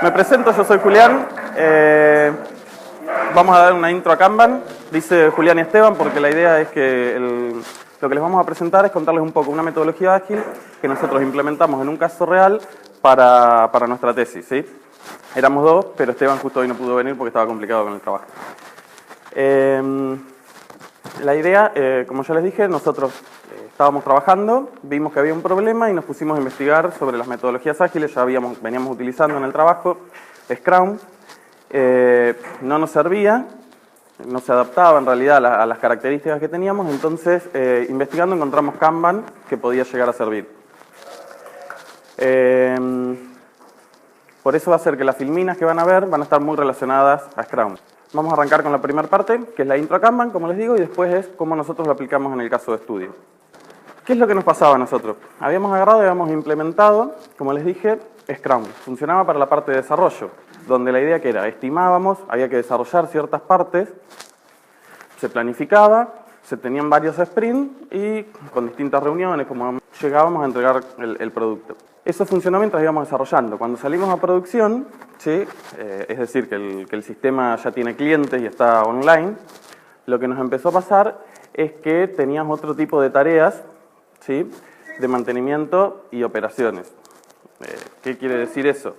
Me presento, yo soy Julián. Vamos a dar una intro a Kanban. Dice Julián y Esteban porque la idea es que lo que les vamos a presentar es contarles un poco una metodología ágil que nosotros implementamos en un caso real para nuestra tesis, ¿sí? Éramos dos, pero Esteban justo hoy no pudo venir porque estaba complicado con el trabajo. La idea, como ya les dije, nosotros estábamos trabajando, vimos que había un problema y nos pusimos a investigar sobre las metodologías ágiles, ya veníamos utilizando en el trabajo Scrum, no nos servía, no se adaptaba en realidad a las características que teníamos, entonces investigando encontramos Kanban que podía llegar a servir. Por eso va a ser que las filminas que van a ver van a estar muy relacionadas a Scrum. Vamos a arrancar con la primera parte, que es la intro a Kanban, como les digo, y después es cómo nosotros lo aplicamos en el caso de estudio. ¿Qué es lo que nos pasaba a nosotros? Habíamos agarrado y habíamos implementado, como les dije, Scrum. Funcionaba para la parte de desarrollo, donde la idea que era, estimábamos, había que desarrollar ciertas partes, se planificaba, se tenían varios sprints y con distintas reuniones, como llegábamos a entregar el producto. Eso funcionó mientras íbamos desarrollando. Cuando salimos a producción, ¿sí? Es decir, que el sistema ya tiene clientes y está online, lo que nos empezó a pasar es que teníamos otro tipo de tareas, ¿sí? De mantenimiento y operaciones. ¿Qué quiere decir eso?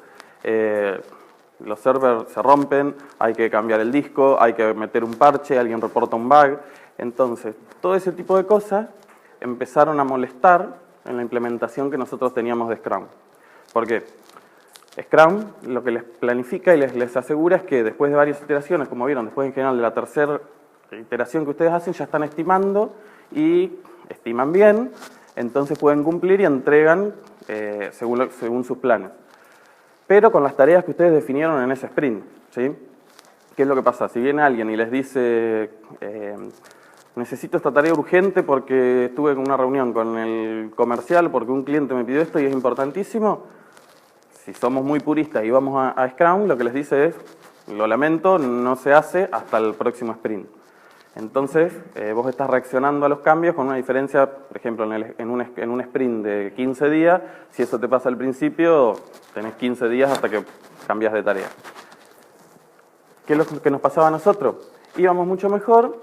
Los servers se rompen, hay que cambiar el disco, hay que meter un parche, alguien reporta un bug. Entonces, todo ese tipo de cosas empezaron a molestar en la implementación que nosotros teníamos de Scrum. ¿Por qué? Scrum lo que les planifica y les asegura es que después de varias iteraciones, como vieron, después en general de la tercera iteración que ustedes hacen, ya están estimando y estiman bien, entonces pueden cumplir y entregan según sus planes. Pero con las tareas que ustedes definieron en ese sprint, ¿sí? ¿Qué es lo que pasa? Si viene alguien y les dice, necesito esta tarea urgente porque estuve en una reunión con el comercial porque un cliente me pidió esto y es importantísimo, si somos muy puristas y vamos a Scrum, lo que les dice es, lo lamento, no se hace hasta el próximo sprint. Entonces, vos estás reaccionando a los cambios con una diferencia, por ejemplo, en un sprint de 15 días, si eso te pasa al principio, tenés 15 días hasta que cambias de tarea. ¿Qué es lo que nos pasaba a nosotros? Íbamos mucho mejor,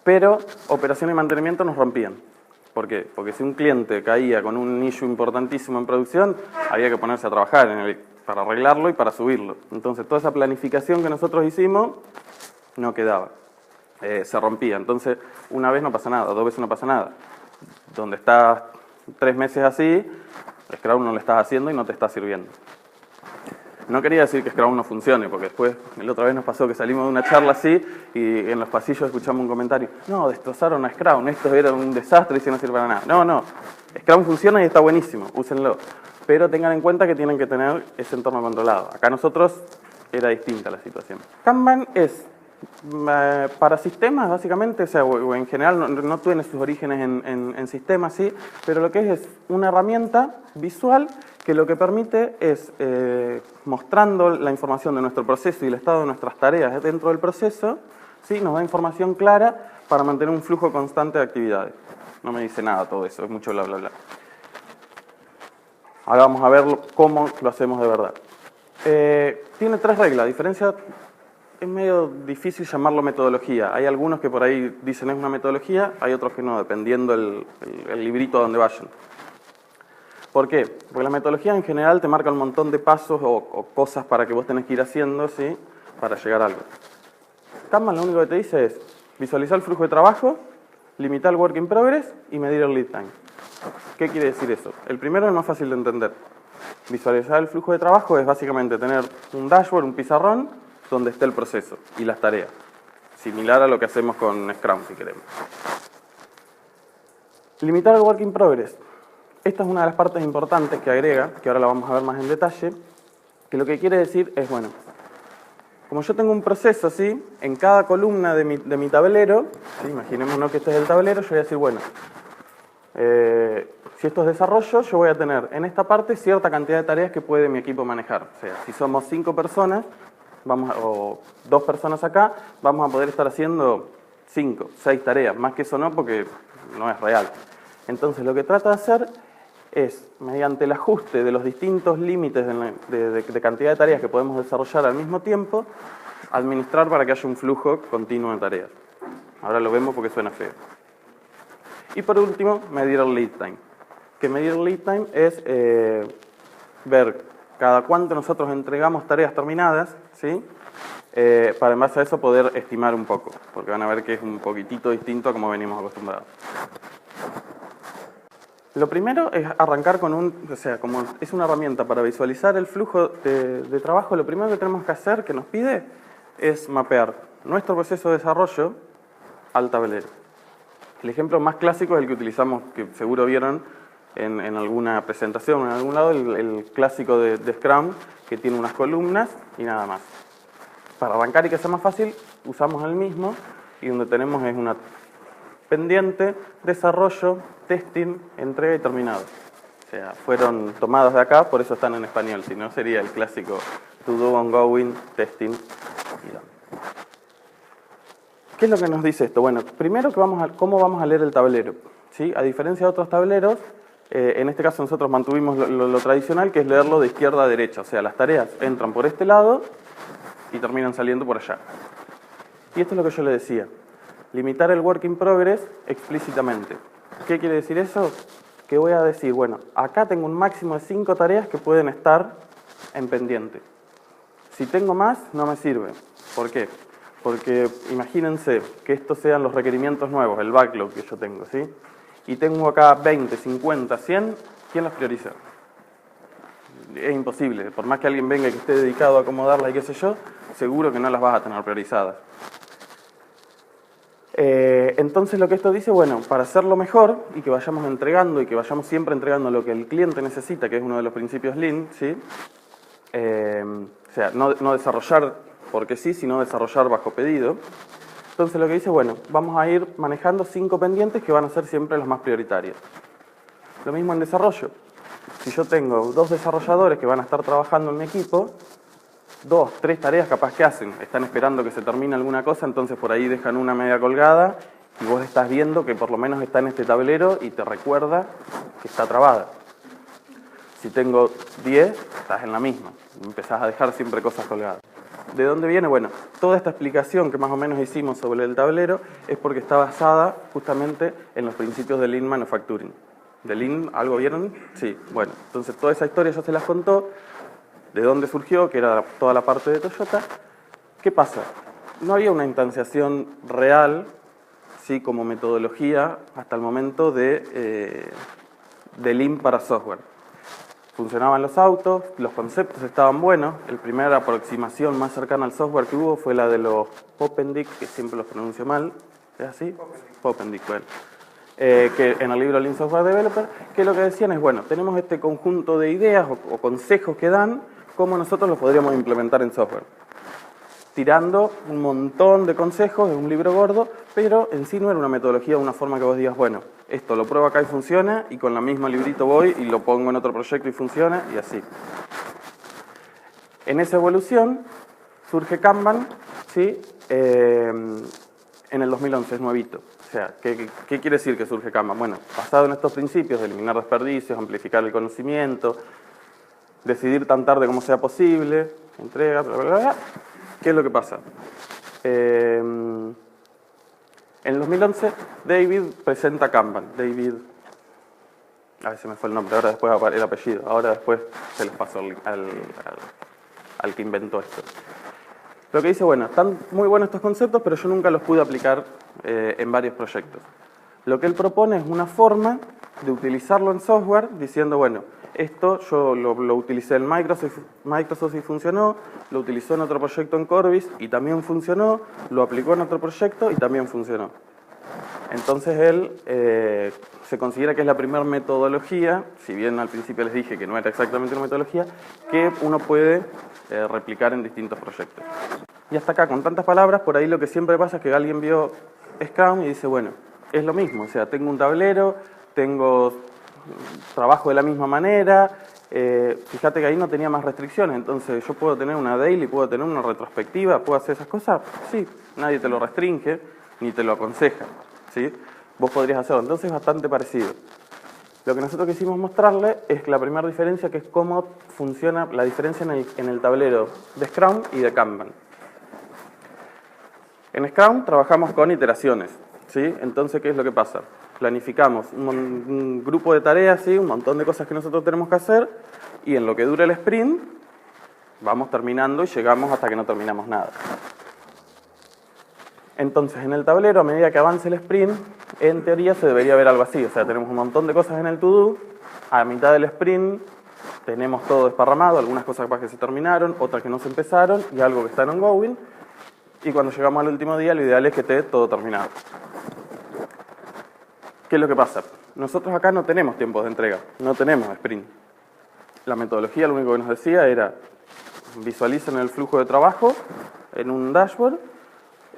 pero operación y mantenimiento nos rompían. ¿Por qué? Porque si un cliente caía con un issue importantísimo en producción, había que ponerse a trabajar para arreglarlo y para subirlo. Entonces, toda esa planificación que nosotros hicimos no quedaba. Se rompía. Entonces, una vez no pasa nada, dos veces no pasa nada. Donde estás 3 meses así, Scrum no lo estás haciendo y no te está sirviendo. No quería decir que Scrum no funcione, porque después, la otra vez nos pasó que salimos de una charla así y en los pasillos escuchamos un comentario. No, destrozaron a Scrum, esto era un desastre y no sirve para nada. No, Scrum funciona y está buenísimo, úsenlo. Pero tengan en cuenta que tienen que tener ese entorno controlado. Acá nosotros era distinta la situación. Kanban es para sistemas, básicamente, o en general no tiene sus orígenes en sistemas, sí, pero lo que es una herramienta visual que lo que permite es, mostrando la información de nuestro proceso y el estado de nuestras tareas dentro del proceso, ¿sí? Nos da información clara para mantener un flujo constante de actividades. No me dice nada todo eso, es mucho bla, bla, bla. Ahora vamos a ver cómo lo hacemos de verdad. Tiene 3 reglas, a diferencia. Es medio difícil llamarlo metodología. Hay algunos que por ahí dicen es una metodología, hay otros que no, dependiendo el librito a donde vayan. ¿Por qué? Porque la metodología en general te marca un montón de pasos o cosas para que vos tenés que ir haciendo, ¿sí? Para llegar a algo. Kanban lo único que te dice es visualizar el flujo de trabajo, limitar el work in progress y medir el lead time. ¿Qué quiere decir eso? El primero es más fácil de entender. Visualizar el flujo de trabajo es básicamente tener un dashboard, un pizarrón, donde esté el proceso y las tareas. Similar a lo que hacemos con Scrum, si queremos. Limitar el work in progress. Esta es una de las partes importantes que agrega, que ahora la vamos a ver más en detalle, que lo que quiere decir es, bueno, como yo tengo un proceso, ¿sí? En cada columna de mi tablero, ¿sí? Imaginémonos que este es el tablero, yo voy a decir, bueno, si esto es desarrollo, yo voy a tener en esta parte cierta cantidad de tareas que puede mi equipo manejar. O sea, si somos 5 personas, o 2 personas acá, vamos a poder estar haciendo 5, 6 tareas. Más que eso no, porque no es real. Entonces, lo que trata de hacer es, mediante el ajuste de los distintos límites de cantidad de tareas que podemos desarrollar al mismo tiempo, administrar para que haya un flujo continuo de tareas. Ahora lo vemos porque suena feo. Y por último, medir el lead time. Que medir el lead time es ver cada cuánto nosotros entregamos tareas terminadas, ¿sí? Para en base a eso poder estimar un poco, porque van a ver que es un poquitito distinto a como venimos acostumbrados. Lo primero es arrancar con como es una herramienta para visualizar el flujo de trabajo, lo primero que tenemos que hacer, que nos pide, es mapear nuestro proceso de desarrollo al tablero. El ejemplo más clásico es el que utilizamos, que seguro vieron en alguna presentación, en algún lado, el clásico de Scrum, que tiene unas columnas y nada más. Para arrancar y que sea más fácil, usamos el mismo, y donde tenemos es una pendiente, desarrollo, testing, entrega y terminado. O sea, fueron tomados de acá, por eso están en español, si no sería el clásico to do, ongoing, testing y done. ¿Qué es lo que nos dice esto? Bueno, primero cómo vamos a leer el tablero, ¿sí? A diferencia de otros tableros, en este caso nosotros mantuvimos lo tradicional, que es leerlo de izquierda a derecha. O sea, las tareas entran por este lado y terminan saliendo por allá. Y esto es lo que yo le decía. Limitar el work in progress explícitamente. ¿Qué quiere decir eso? Que voy a decir, bueno, acá tengo un máximo de 5 tareas que pueden estar en pendiente. Si tengo más, no me sirve. ¿Por qué? Porque imagínense que estos sean los requerimientos nuevos, el backlog que yo tengo, ¿sí? Y tengo acá 20, 50, 100, ¿quién las prioriza? Es imposible. Por más que alguien venga y que esté dedicado a acomodarlas y qué sé yo, seguro que no las vas a tener priorizadas. Entonces lo que esto dice, bueno, para hacerlo mejor y que vayamos entregando y que vayamos siempre entregando lo que el cliente necesita, que es uno de los principios Lean, ¿sí? O sea, no desarrollar porque sí, sino desarrollar bajo pedido. Entonces lo que dice, bueno, vamos a ir manejando 5 pendientes que van a ser siempre los más prioritarios. Lo mismo en desarrollo. Si yo tengo 2 desarrolladores que van a estar trabajando en mi equipo, 2, 3 tareas capaz que hacen, están esperando que se termine alguna cosa, entonces por ahí dejan una media colgada y vos estás viendo que por lo menos está en este tablero y te recuerda que está trabada. Si tengo 10, estás en la misma, empezás a dejar siempre cosas colgadas. ¿De dónde viene? Bueno, toda esta explicación que más o menos hicimos sobre el tablero es porque está basada justamente en los principios de Lean Manufacturing. ¿De Lean algo vieron? Sí, bueno, entonces toda esa historia ya se las contó. ¿De dónde surgió? Que era toda la parte de Toyota. ¿Qué pasa? No había una instanciación real, sí, como metodología, hasta el momento de Lean para software. Funcionaban los autos, los conceptos estaban buenos. La primera aproximación más cercana al software que hubo fue la de los Popendick, que siempre los pronuncio mal. ¿Es así? Popendick, bueno. Que en el libro Lean Software Developer, que lo que decían es, bueno, tenemos este conjunto de ideas o consejos que dan, cómo nosotros los podríamos implementar en software. Tirando un montón de consejos, es un libro gordo, pero en sí no era una metodología, una forma que vos digas, bueno, esto lo pruebo acá y funciona, y con el mismo librito voy y lo pongo en otro proyecto y funciona, y así. En esa evolución surge Kanban, ¿sí? En el 2011, es nuevito. O sea, ¿qué quiere decir que surge Kanban? Bueno, basado en estos principios de eliminar desperdicios, amplificar el conocimiento, decidir tan tarde como sea posible, entrega, bla, bla, bla. ¿Qué es lo que pasa? En el 2011, David presenta Kanban. David, a ver si me fue el nombre, ahora después el apellido, ahora después se les pasó al que inventó esto. Lo que dice, bueno, están muy buenos estos conceptos, pero yo nunca los pude aplicar en varios proyectos. Lo que él propone es una forma de utilizarlo en software, diciendo, bueno, esto yo lo utilicé en Microsoft y funcionó, lo utilizó en otro proyecto en Corbis y también funcionó, lo aplicó en otro proyecto y también funcionó. Entonces él se considera que es la primera metodología, si bien al principio les dije que no era exactamente una metodología, que uno puede replicar en distintos proyectos. Y hasta acá, con tantas palabras, por ahí lo que siempre pasa es que alguien vio Scrum y dice, bueno, es lo mismo, o sea, tengo un tablero, trabajo de la misma manera, fíjate que ahí no tenía más restricciones, entonces yo puedo tener una daily, puedo tener una retrospectiva, puedo hacer esas cosas, sí, nadie te lo restringe, ni te lo aconseja, ¿sí? Vos podrías hacerlo, entonces es bastante parecido. Lo que nosotros quisimos mostrarle es la primera diferencia, que es cómo funciona la diferencia en el tablero de Scrum y de Kanban. En Scrum trabajamos con iteraciones, ¿sí? Entonces, ¿qué es lo que pasa? Planificamos un grupo de tareas, ¿sí? Un montón de cosas que nosotros tenemos que hacer, y en lo que dure el sprint vamos terminando y llegamos hasta que no terminamos nada. Entonces, en el tablero, a medida que avance el sprint, en teoría se debería ver algo así. O sea, tenemos un montón de cosas en el to-do, a mitad del sprint tenemos todo desparramado, algunas cosas capaz que se terminaron, otras que no se empezaron, y algo que está en ongoing, y cuando llegamos al último día, lo ideal es que esté todo terminado. ¿Qué es lo que pasa? Nosotros acá no tenemos tiempos de entrega, no tenemos sprint. La metodología lo único que nos decía era: visualicen el flujo de trabajo en un dashboard,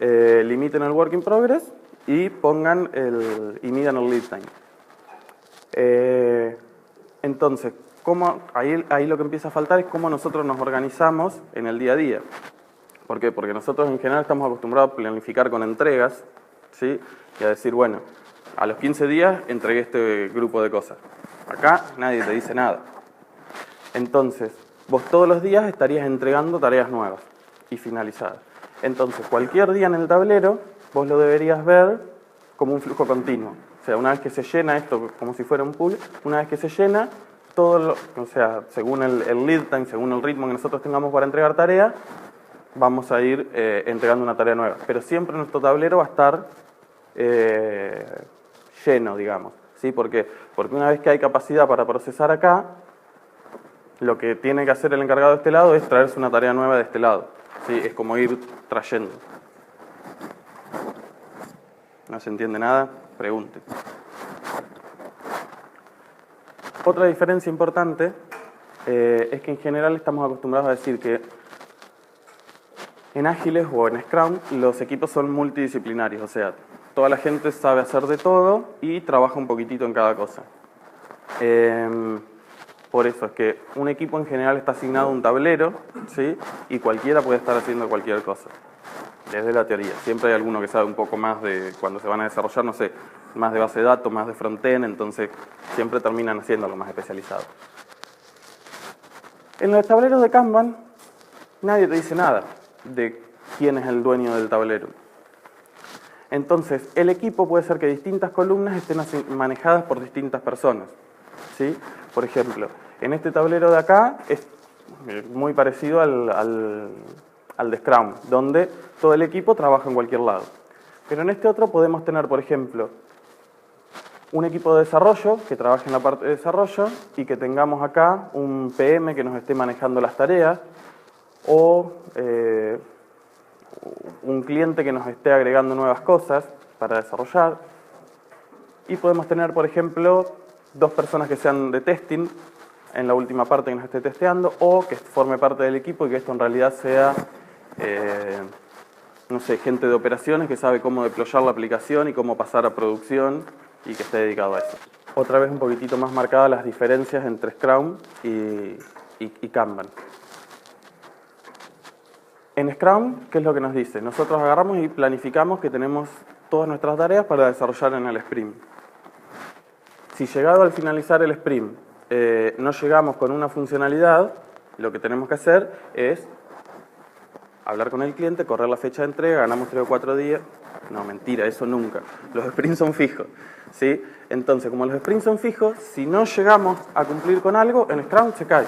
limiten el work in progress y midan el lead time. Entonces, ahí lo que empieza a faltar es cómo nosotros nos organizamos en el día a día. ¿Por qué? Porque nosotros en general estamos acostumbrados a planificar con entregas, ¿sí? Y a decir, bueno, a los 15 días entregué este grupo de cosas. Acá nadie te dice nada. Entonces, vos todos los días estarías entregando tareas nuevas y finalizadas. Entonces, cualquier día en el tablero, vos lo deberías ver como un flujo continuo. O sea, una vez que se llena esto, como si fuera un pool, una vez que se llena, según el lead time, según el ritmo que nosotros tengamos para entregar tareas, vamos a ir entregando una tarea nueva. Pero siempre nuestro tablero va a estar lleno, digamos. ¿Sí? ¿Por qué? Porque una vez que hay capacidad para procesar acá, lo que tiene que hacer el encargado de este lado es traerse una tarea nueva de este lado. ¿Sí? Es como ir trayendo. ¿No se entiende nada? Pregunte. Otra diferencia importante es que en general estamos acostumbrados a decir que en Ágiles o en Scrum los equipos son multidisciplinarios, o sea, toda la gente sabe hacer de todo y trabaja un poquitito en cada cosa. Por eso es que un equipo en general está asignado a un tablero, ¿sí? Y cualquiera puede estar haciendo cualquier cosa, desde la teoría. Siempre hay alguno que sabe un poco más de cuando se van a desarrollar, no sé, más de base de datos, más de frontend, entonces siempre terminan haciendo lo más especializado. En los tableros de Kanban nadie te dice nada de quién es el dueño del tablero. Entonces, el equipo puede ser que distintas columnas estén manejadas por distintas personas, ¿sí? Por ejemplo, en este tablero de acá es muy parecido al de Scrum, donde todo el equipo trabaja en cualquier lado. Pero en este otro podemos tener, por ejemplo, un equipo de desarrollo que trabaje en la parte de desarrollo y que tengamos acá un PM que nos esté manejando las tareas, o un cliente que nos esté agregando nuevas cosas para desarrollar. Y podemos tener, por ejemplo, dos personas que sean de testing en la última parte que nos esté testeando, o que forme parte del equipo y que esto en realidad sea, no sé, gente de operaciones que sabe cómo deployar la aplicación y cómo pasar a producción y que esté dedicado a eso. Otra vez un poquitito más marcadas las diferencias entre Scrum y Kanban. En Scrum, ¿qué es lo que nos dice? Nosotros agarramos y planificamos que tenemos todas nuestras tareas para desarrollar en el sprint. Si llegado al finalizar el sprint no llegamos con una funcionalidad, lo que tenemos que hacer es hablar con el cliente, correr la fecha de entrega, ganamos 3 o 4 días. No, mentira, eso nunca. Los sprints son fijos, ¿sí? Entonces, como los sprints son fijos, si no llegamos a cumplir con algo, en Scrum se cae.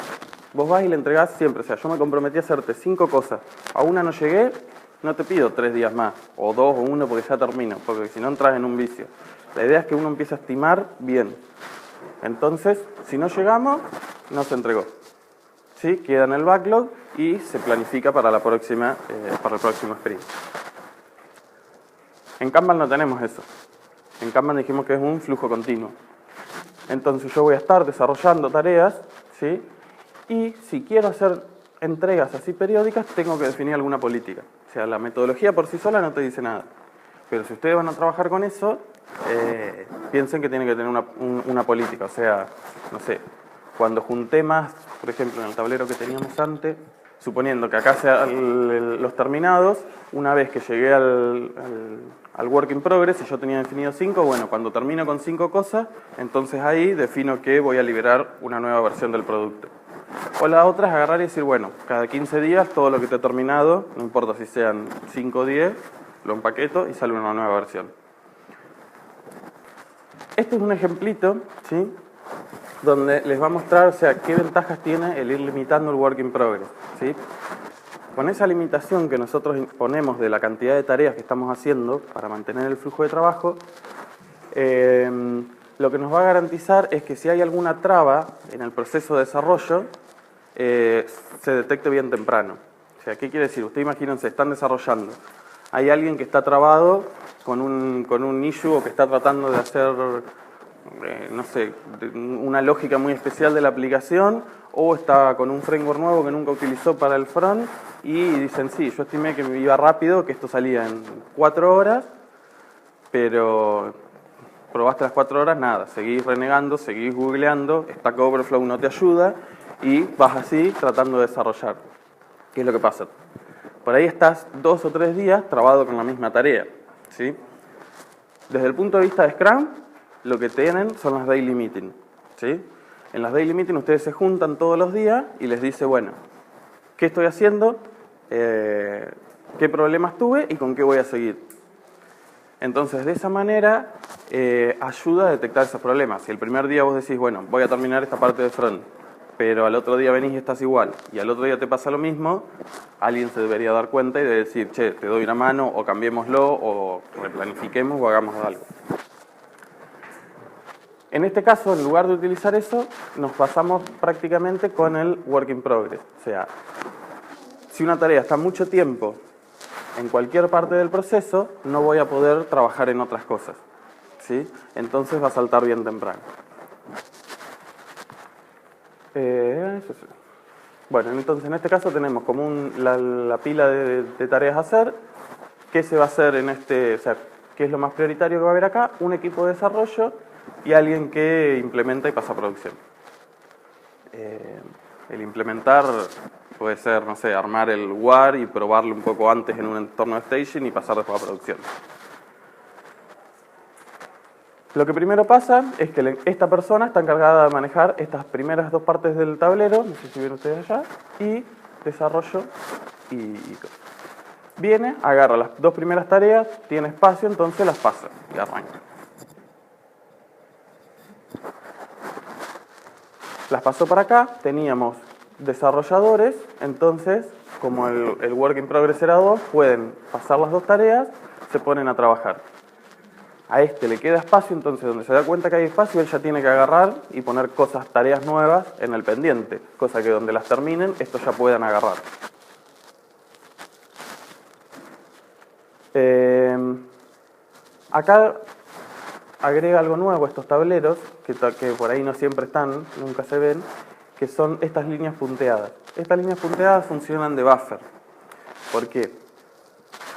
Vos vas y le entregás siempre. O sea, yo me comprometí a hacerte 5 cosas. A una no llegué, no te pido 3 días más, o 2 o 1 porque ya termino, porque si no entras en un vicio. La idea es que uno empiece a estimar bien. Entonces, si no llegamos, no se entregó. ¿Sí? Queda en el backlog y se planifica para el próximo sprint. En Kanban no tenemos eso. En Kanban dijimos que es un flujo continuo. Entonces yo voy a estar desarrollando tareas, ¿sí? Y si quiero hacer entregas así periódicas, tengo que definir alguna política. O sea, la metodología por sí sola no te dice nada. Pero si ustedes van a trabajar con eso, piensen que tienen que tener una política. O sea, no sé, cuando junté más, por ejemplo, en el tablero que teníamos antes, suponiendo que acá sean los terminados, una vez que llegué al work in progress, y yo tenía definido 5, bueno, cuando termino con 5 cosas, entonces ahí defino que voy a liberar una nueva versión del producto. O la otra es agarrar y decir, bueno, cada 15 días todo lo que te he terminado, no importa si sean 5 o 10, lo empaqueto y sale una nueva versión. Este es un ejemplito, ¿sí?, donde les va a mostrar, o sea, qué ventajas tiene el ir limitando el work in progress, ¿sí? Con esa limitación que nosotros ponemos de la cantidad de tareas que estamos haciendo para mantener el flujo de trabajo, lo que nos va a garantizar es que si hay alguna traba en el proceso de desarrollo, se detecte bien temprano. O sea, ¿qué quiere decir? Ustedes imagínense, están desarrollando. Hay alguien que está trabado con un issue o que está tratando de hacer, no sé, una lógica muy especial de la aplicación, o está con un framework nuevo que nunca utilizó para el front y dicen, sí, yo estimé que me iba rápido, que esto salía en 4 horas, pero probaste las 4 horas, nada, seguís renegando, seguís googleando, Stack Overflow no te ayuda y vas así tratando de desarrollar. ¿Qué es lo que pasa? Por ahí estás 2 o 3 días trabado con la misma tarea, ¿sí? Desde el punto de vista de Scrum, lo que tienen son las daily meeting, ¿sí? En las daily meeting ustedes se juntan todos los días y les dice, bueno, ¿qué estoy haciendo? ¿Qué problemas tuve y con qué voy a seguir? Entonces, de esa manera, ayuda a detectar esos problemas. Si el primer día vos decís, bueno, voy a terminar esta parte de front, pero al otro día venís y estás igual, y al otro día te pasa lo mismo, alguien se debería dar cuenta y de decir, che, te doy una mano, o cambiémoslo, o replanifiquemos, o hagamos algo. En este caso, en lugar de utilizar eso, nos pasamos prácticamente con el work in progress. O sea, si una tarea está mucho tiempo en cualquier parte del proceso, no voy a poder trabajar en otras cosas, ¿sí? Entonces va a saltar bien temprano. Bueno, entonces en este caso tenemos como la pila de tareas a hacer. ¿Qué se va a hacer en este? O sea, ¿qué es lo más prioritario que va a haber acá? Un equipo de desarrollo y alguien que implementa y pasa a producción. El implementar puede ser, no sé, armar el WAR y probarlo un poco antes en un entorno de staging y pasar después a producción. Lo que primero pasa es que esta persona está encargada de manejar estas primeras 2 partes del tablero, no sé si ven ustedes allá, y desarrollo y viene, agarra las 2 primeras tareas, tiene espacio, entonces las pasa y arranca. Las pasó para acá, teníamos desarrolladores, entonces, como el work in progress era 2, pueden pasar las 2 tareas, se ponen a trabajar. A este le queda espacio, entonces donde se da cuenta que hay espacio, él ya tiene que agarrar y poner tareas nuevas en el pendiente, cosa que donde las terminen, estos ya puedan agarrar. Acá agrega algo nuevo estos tableros, que por ahí no siempre están, nunca se ven, que son estas líneas punteadas. Estas líneas punteadas funcionan de buffer. ¿Por qué?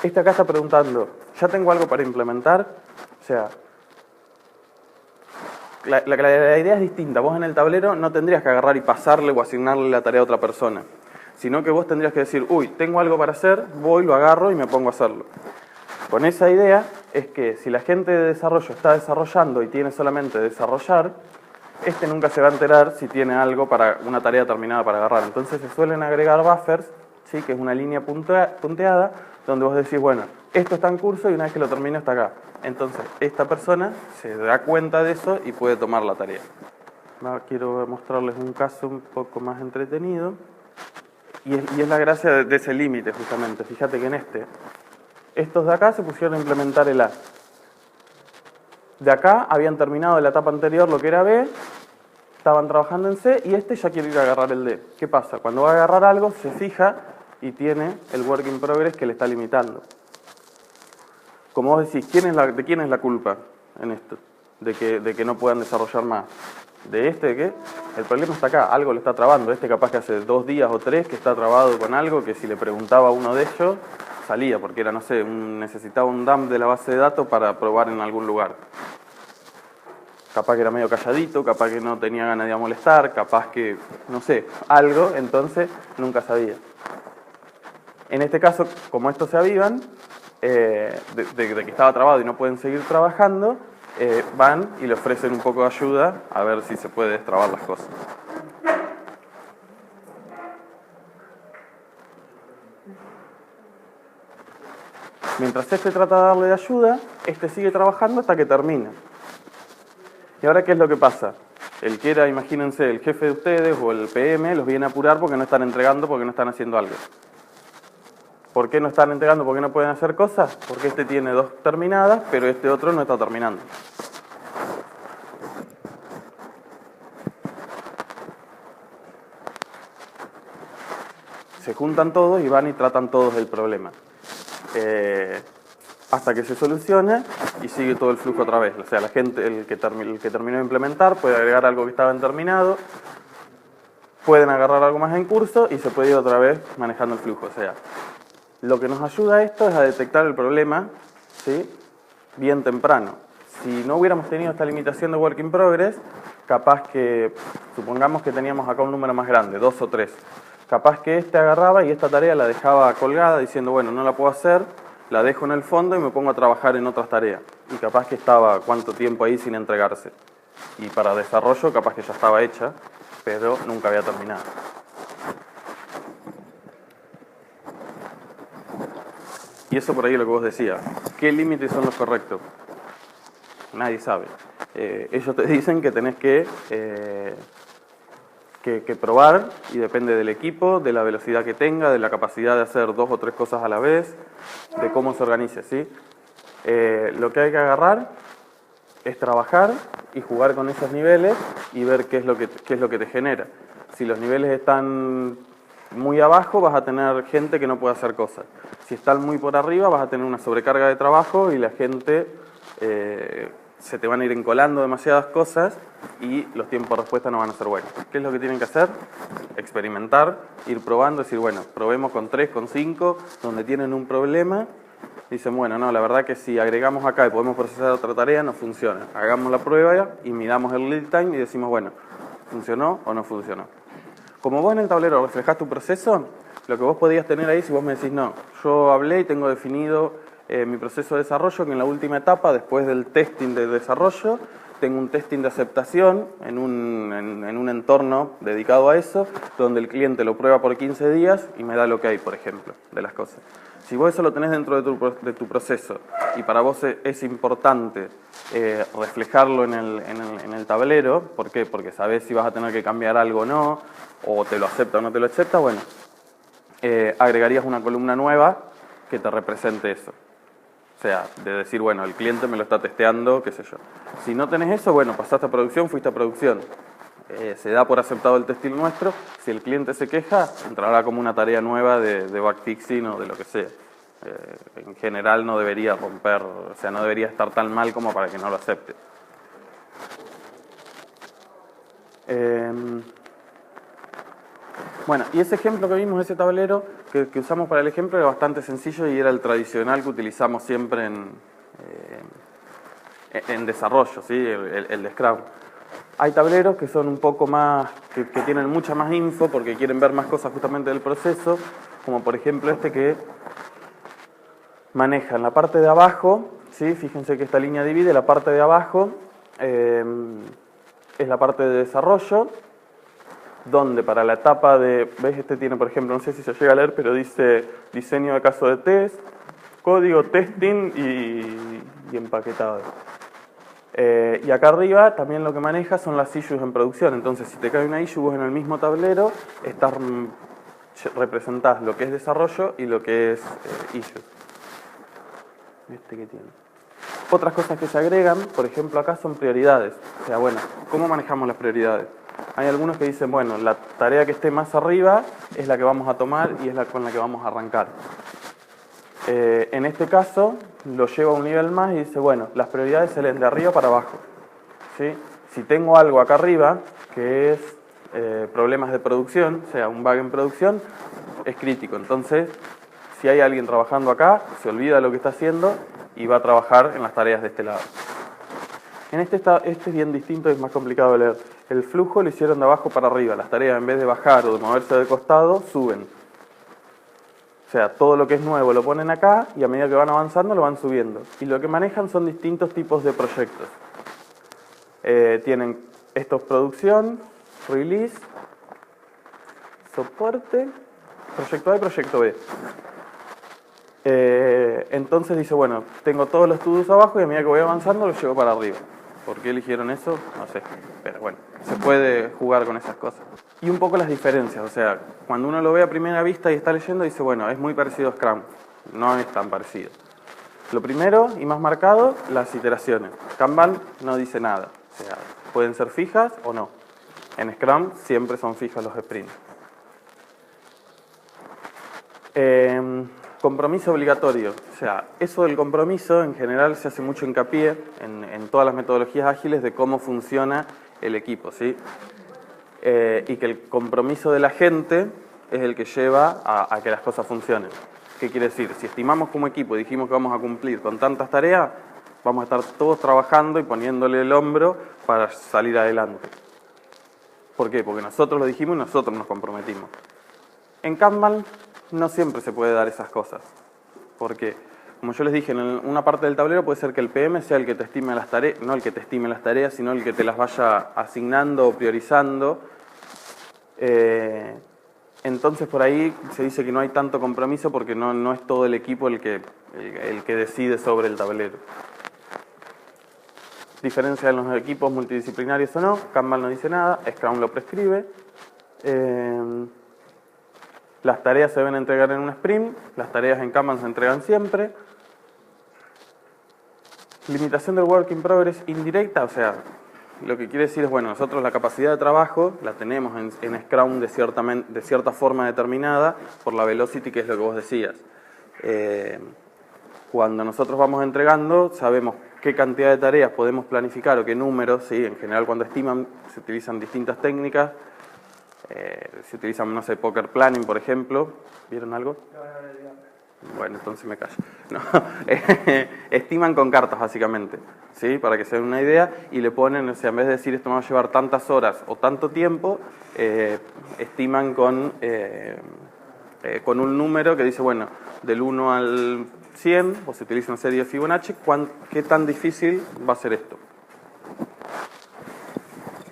Este acá está preguntando, ¿ya tengo algo para implementar? O sea, la idea es distinta. Vos en el tablero no tendrías que agarrar y pasarle o asignarle la tarea a otra persona, sino que vos tendrías que decir, uy, tengo algo para hacer, voy, lo agarro y me pongo a hacerlo. Con esa idea es que si la gente de desarrollo está desarrollando y tiene solamente desarrollar, este nunca se va a enterar si tiene algo para una tarea terminada para agarrar. Entonces se suelen agregar buffers, ¿sí?, que es una línea punteada, donde vos decís, bueno, esto está en curso y una vez que lo termino está acá. Entonces esta persona se da cuenta de eso y puede tomar la tarea. Quiero mostrarles un caso un poco más entretenido. Y es la gracia de ese límite justamente. Fíjate que en estos de acá se pusieron a implementar el A. De acá habían terminado de la etapa anterior lo que era B, estaban trabajando en C y este ya quiere ir a agarrar el D. ¿Qué pasa? Cuando va a agarrar algo se fija y tiene el work in progress que le está limitando. Como vos decís, ¿de quién es la culpa en esto? De que no puedan desarrollar más. ¿De este de qué? El problema está acá, algo le está trabando. Este capaz que hace 2 días o 3 que está trabado con algo que si le preguntaba a uno de ellos, salía, porque era, no sé, necesitaba un dump de la base de datos para probar en algún lugar. Capaz que era medio calladito, capaz que no tenía ganas de molestar, capaz que, no sé, algo, entonces nunca sabía. En este caso, como estos se avivan, de que estaba trabado y no pueden seguir trabajando, van y le ofrecen un poco de ayuda a ver si se puede destrabar las cosas. Mientras este trata de darle de ayuda, este sigue trabajando hasta que termina. ¿Y ahora qué es lo que pasa? El que era, imagínense, el jefe de ustedes o el PM los viene a apurar porque no están entregando, porque no están haciendo algo. ¿Por qué no están entregando? ¿Por qué no pueden hacer cosas? Porque este tiene 2 terminadas, pero este otro no está terminando. Se juntan todos y van y tratan todos el problema. Hasta que se soluciona y sigue todo el flujo otra vez. O sea, la gente, el que terminó de implementar puede agregar algo que estaba en terminado, pueden agarrar algo más en curso y se puede ir otra vez manejando el flujo. O sea, lo que nos ayuda a esto es a detectar el problema, ¿sí?, bien temprano. Si no hubiéramos tenido esta limitación de work in progress, capaz que, supongamos que teníamos acá un número más grande, 2 o 3, capaz que este agarraba y esta tarea la dejaba colgada diciendo, bueno, no la puedo hacer, la dejo en el fondo y me pongo a trabajar en otras tareas. Y capaz que estaba cuánto tiempo ahí sin entregarse. Y para desarrollo capaz que ya estaba hecha, pero nunca había terminado. Y eso por ahí es lo que vos decías. ¿Qué límites son los correctos? Nadie sabe. Ellos te dicen que tenés que probar, y depende del equipo, de la velocidad que tenga, de la capacidad de hacer 2 o 3 cosas a la vez, de cómo se organice, ¿sí? Lo que hay que agarrar es trabajar y jugar con esos niveles y ver qué es lo que te genera. Si los niveles están muy abajo, vas a tener gente que no puede hacer cosas. Si están muy por arriba, vas a tener una sobrecarga de trabajo y la gente se te van a ir encolando demasiadas cosas y los tiempos de respuesta no van a ser buenos. ¿Qué es lo que tienen que hacer? Experimentar, ir probando, decir, bueno, probemos con 3, con 5, donde tienen un problema. Dicen, bueno, no, la verdad que si agregamos acá y podemos procesar otra tarea, no funciona. Hagamos la prueba y midamos el lead time y decimos, bueno, ¿funcionó o no funcionó? Como vos en el tablero reflejás tu proceso, lo que vos podías tener ahí, si vos me decís, no, yo hablé y tengo definido mi proceso de desarrollo, que en la última etapa, después del testing de desarrollo, tengo un testing de aceptación en un entorno dedicado a eso, donde el cliente lo prueba por 15 días y me da el ok, por ejemplo, de las cosas. Si vos eso lo tenés dentro de tu proceso y para vos es importante reflejarlo en el tablero, ¿por qué? Porque sabés si vas a tener que cambiar algo o no, o te lo acepta o no te lo acepta, bueno, agregarías una columna nueva que te represente eso. O sea, de decir, bueno, el cliente me lo está testeando, qué sé yo. Si no tenés eso, bueno, pasaste a producción, fuiste a producción. Se da por aceptado el testing nuestro. Si el cliente se queja, entrará como una tarea nueva de backfixing o de lo que sea. En general no debería romper, o sea, no debería estar tan mal como para que no lo acepte. Bueno, y ese ejemplo que vimos, ese tablero que usamos para el ejemplo era bastante sencillo y era el tradicional que utilizamos siempre en desarrollo, ¿sí? El de Scrum. Hay tableros que son un poco más, que tienen mucha más info porque quieren ver más cosas justamente del proceso, como por ejemplo este que maneja en la parte de abajo, ¿sí? Fíjense que esta línea divide, la parte de abajo es la parte de desarrollo, donde para la etapa de, ¿ves? Este tiene, por ejemplo, no sé si se llega a leer, pero dice diseño de caso de test, código, testing y empaquetado. Y acá arriba también lo que maneja son las issues en producción. Entonces, si te cae una issue, vos en el mismo tablero representás lo que es desarrollo y lo que es issues. ¿Este qué tiene? Otras cosas que se agregan, por ejemplo, acá son prioridades. O sea, bueno, ¿cómo manejamos las prioridades? Hay algunos que dicen, bueno, la tarea que esté más arriba es la que vamos a tomar y es la con la que vamos a arrancar. En este caso, lo lleva a un nivel más y dice, bueno, las prioridades se leen de arriba para abajo, ¿sí? Si tengo algo acá arriba, que es problemas de producción, o sea, un bug en producción, es crítico. Entonces, si hay alguien trabajando acá, se olvida de lo que está haciendo y va a trabajar en las tareas de este lado. En este es bien distinto, es más complicado de leer. El flujo lo hicieron de abajo para arriba. Las tareas, en vez de bajar o de moverse de costado, suben. O sea, todo lo que es nuevo lo ponen acá y a medida que van avanzando lo van subiendo. Y lo que manejan son distintos tipos de proyectos. Tienen estos: producción, release, soporte, proyecto A y proyecto B. Entonces dice, bueno, tengo todos los to-dos abajo y a medida que voy avanzando los llevo para arriba. ¿Por qué eligieron eso? No sé, pero bueno, se puede jugar con esas cosas. Y un poco las diferencias, o sea, cuando uno lo ve a primera vista y está leyendo, dice, bueno, es muy parecido a Scrum. No es tan parecido. Lo primero y más marcado, las iteraciones. Kanban no dice nada, o sea, pueden ser fijas o no. En Scrum siempre son fijos los sprints. Compromiso obligatorio, o sea, eso del compromiso en general se hace mucho hincapié en todas las metodologías ágiles de cómo funciona el equipo, ¿sí? Y que el compromiso de la gente es el que lleva a que las cosas funcionen. ¿Qué quiere decir? Si estimamos como equipo y dijimos que vamos a cumplir con tantas tareas, vamos a estar todos trabajando y poniéndole el hombro para salir adelante. ¿Por qué? Porque nosotros lo dijimos y nosotros nos comprometimos. En Kanban no siempre se puede dar esas cosas, porque, como yo les dije, en una parte del tablero puede ser que el PM sea el que te estime las tareas, no el que te estime las tareas, sino el que te las vaya asignando o priorizando. Entonces por ahí se dice que no hay tanto compromiso porque no es todo el equipo el que decide sobre el tablero. Diferencia en los equipos multidisciplinarios o no, Kanban no dice nada, Scrum lo prescribe. Las tareas se deben entregar en un sprint, las tareas en Kanban se entregan siempre. Limitación del work in progress indirecta, o sea, lo que quiere decir es, bueno, nosotros la capacidad de trabajo la tenemos en Scrum de cierta forma determinada por la velocity, que es lo que vos decías. Cuando nosotros vamos entregando, sabemos qué cantidad de tareas podemos planificar o qué números, ¿sí? En general cuando estiman se utilizan distintas técnicas. Se utilizan, no sé, poker planning, por ejemplo. ¿Vieron algo? Bueno, entonces me callo. No. Estiman con cartas, básicamente, ¿sí? Para que se den una idea y le ponen, o sea, en vez de decir esto me va a llevar tantas horas o tanto tiempo, estiman con un número que dice, bueno, del 1 al 100, o se utiliza una serie de Fibonacci, ¿qué tan difícil va a ser esto?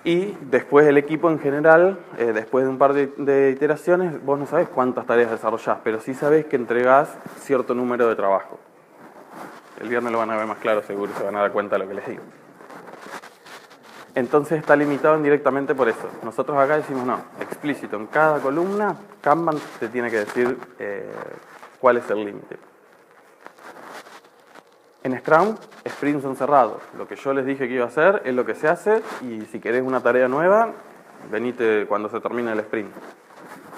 Y después el equipo en general, después de un par de iteraciones, vos no sabés cuántas tareas desarrollás, pero sí sabés que entregás cierto número de trabajo. El viernes lo van a ver más claro, seguro, se van a dar cuenta de lo que les digo. Entonces está limitado indirectamente por eso. Nosotros acá decimos no, explícito, en cada columna, Kanban te tiene que decir cuál es el límite. En Scrum, sprints son cerrados. Lo que yo les dije que iba a hacer es lo que se hace y si querés una tarea nueva, venite cuando se termine el sprint.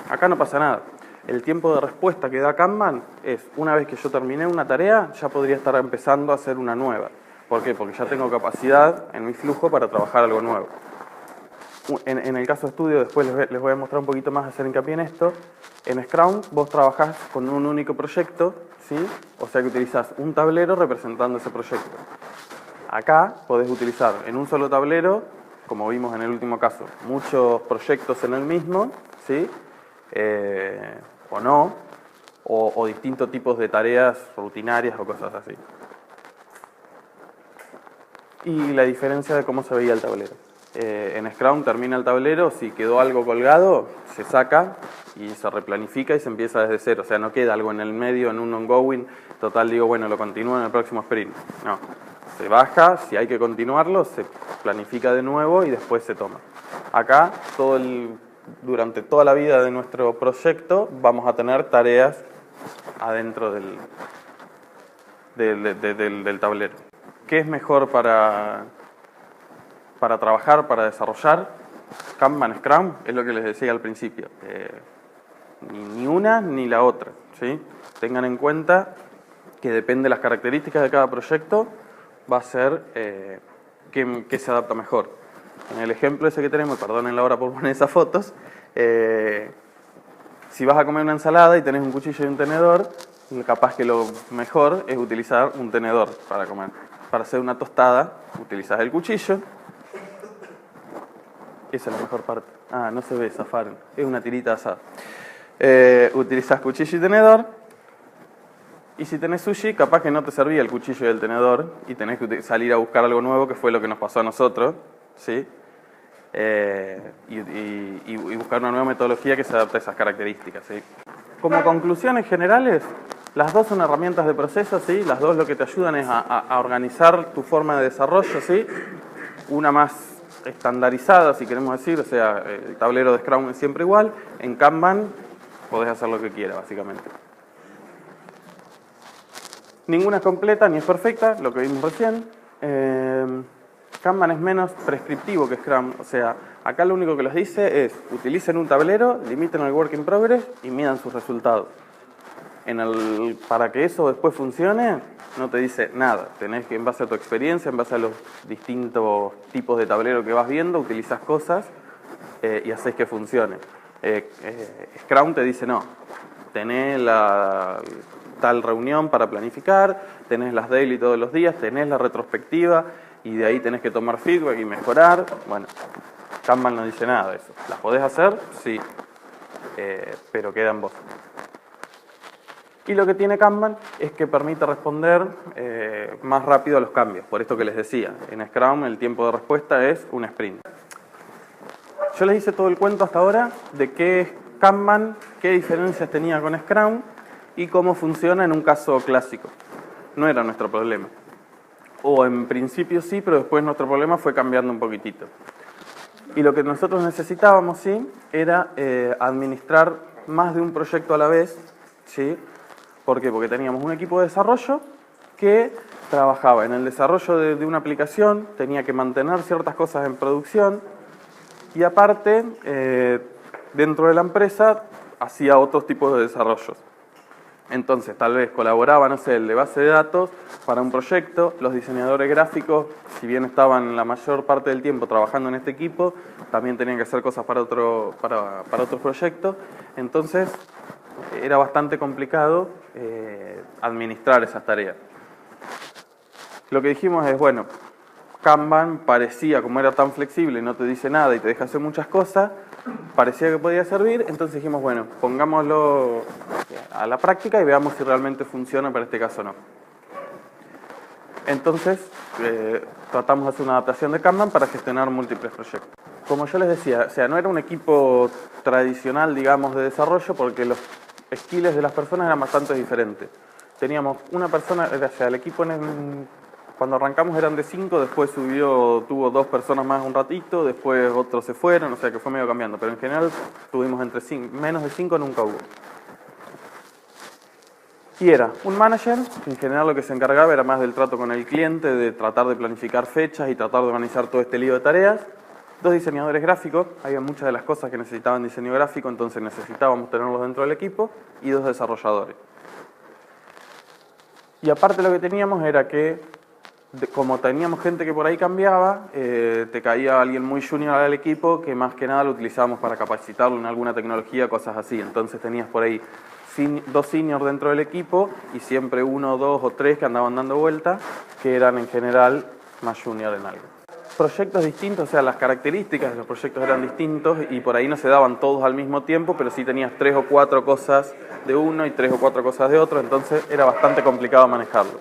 Acá no pasa nada. El tiempo de respuesta que da Kanban es, una vez que yo terminé una tarea, ya podría estar empezando a hacer una nueva. ¿Por qué? Porque ya tengo capacidad en mi flujo para trabajar algo nuevo. En el caso de estudio, después les voy a mostrar un poquito más, hacer hincapié en esto. En Scrum vos trabajás con un único proyecto, ¿sí? O sea que utilizás un tablero representando ese proyecto. Acá podés utilizar en un solo tablero, como vimos en el último caso, muchos proyectos en el mismo, ¿sí? O no, o distintos tipos de tareas rutinarias o cosas así. Y la diferencia de cómo se veía el tablero. En Scrum termina el tablero, si quedó algo colgado, se saca y se replanifica y se empieza desde cero. O sea, no queda algo en el medio, en un ongoing, total digo, bueno, lo continúo en el próximo sprint. No, se baja, si hay que continuarlo, se planifica de nuevo y después se toma. Acá, durante toda la vida de nuestro proyecto, vamos a tener tareas adentro del tablero. ¿Qué es mejor para trabajar, para desarrollar? Kanban, Scrum, es lo que les decía al principio. Ni una ni la otra, ¿sí? Tengan en cuenta que depende de las características de cada proyecto, va a ser qué se adapta mejor. En el ejemplo ese que tenemos, perdonen la hora por poner esas fotos, si vas a comer una ensalada y tenés un cuchillo y un tenedor, capaz que lo mejor es utilizar un tenedor para comer. Para hacer una tostada, utilizas el cuchillo. Esa es la mejor parte. Ah, no se ve, zafaron. Es una tirita asada. Utilizas cuchillo y tenedor Y si tenés sushi, capaz que no te servía el cuchillo y el tenedor y tenés que salir a buscar algo nuevo, que fue lo que nos pasó a nosotros, ¿sí? Y buscar una nueva metodología que se adapte a esas características, ¿sí? Como conclusiones generales, las dos son herramientas de proceso, ¿sí? Las dos lo que te ayudan es a organizar tu forma de desarrollo, ¿sí? Una más estandarizada, si queremos decir, o sea, el tablero de Scrum es siempre igual. En Kanban podés hacer lo que quieras, básicamente. Ninguna es completa ni es perfecta, lo que vimos recién. Kanban es menos prescriptivo que Scrum, o sea, acá lo único que les dice es utilicen un tablero, limiten el work in progress y midan sus resultados. Para que eso después funcione, no te dice nada. Tenés que, en base a tu experiencia, en base a los distintos tipos de tablero que vas viendo, utilizas cosas y haces que funcione. Scrum te dice no, tenés tal reunión para planificar, tenés las daily todos los días, tenés la retrospectiva y de ahí tenés que tomar feedback y mejorar. Bueno, Kanban no dice nada de eso. ¿Las podés hacer? Sí, pero queda en vos. Y lo que tiene Kanban es que permite responder más rápido a los cambios. Por esto que les decía, en Scrum el tiempo de respuesta es un sprint. Yo les hice todo el cuento hasta ahora de qué es Kanban, qué diferencias tenía con Scrum y cómo funciona en un caso clásico. No era nuestro problema. O en principio sí, pero después nuestro problema fue cambiando un poquitito. Y lo que nosotros necesitábamos, sí, era administrar más de un proyecto a la vez, ¿sí? ¿Por qué? Porque teníamos un equipo de desarrollo que trabajaba en el desarrollo de una aplicación, tenía que mantener ciertas cosas en producción y aparte, dentro de la empresa, hacía otros tipos de desarrollos. Entonces, tal vez colaboraba, no sé, el de base de datos para un proyecto, los diseñadores gráficos, si bien estaban la mayor parte del tiempo trabajando en este equipo, también tenían que hacer cosas para otros proyectos. Entonces, era bastante complicado administrar esas tareas. Lo que dijimos es, bueno, Kanban parecía, como era tan flexible y no te dice nada y te deja hacer muchas cosas, parecía que podía servir, entonces dijimos, bueno, pongámoslo a la práctica y veamos si realmente funciona para este caso o no. Entonces, tratamos de hacer una adaptación de Kanban para gestionar múltiples proyectos. Como yo les decía, o sea, no era un equipo tradicional, digamos, de desarrollo, porque los skills de las personas eran bastante diferentes. Teníamos una persona, o sea, el equipo cuando arrancamos eran de 5, después tuvo 2 personas más un ratito, después otros se fueron, o sea que fue medio cambiando, pero en general tuvimos menos de 5 nunca hubo. Y era un manager, que en general lo que se encargaba era más del trato con el cliente, de tratar de planificar fechas y tratar de organizar todo este lío de tareas. 2 diseñadores gráficos, había muchas de las cosas que necesitaban diseño gráfico, entonces necesitábamos tenerlos dentro del equipo, y 2 desarrolladores. Y aparte lo que teníamos era que, como teníamos gente que por ahí cambiaba, te caía alguien muy junior al equipo, que más que nada lo utilizábamos para capacitarlo en alguna tecnología, cosas así. Entonces tenías por ahí 2 seniors dentro del equipo y siempre 1, 2 o 3 que andaban dando vueltas, que eran en general más junior en algo. Proyectos distintos, o sea, las características de los proyectos eran distintos y por ahí no se daban todos al mismo tiempo, pero sí tenías 3 o 4 cosas de uno y 3 o 4 cosas de otro, entonces era bastante complicado manejarlo.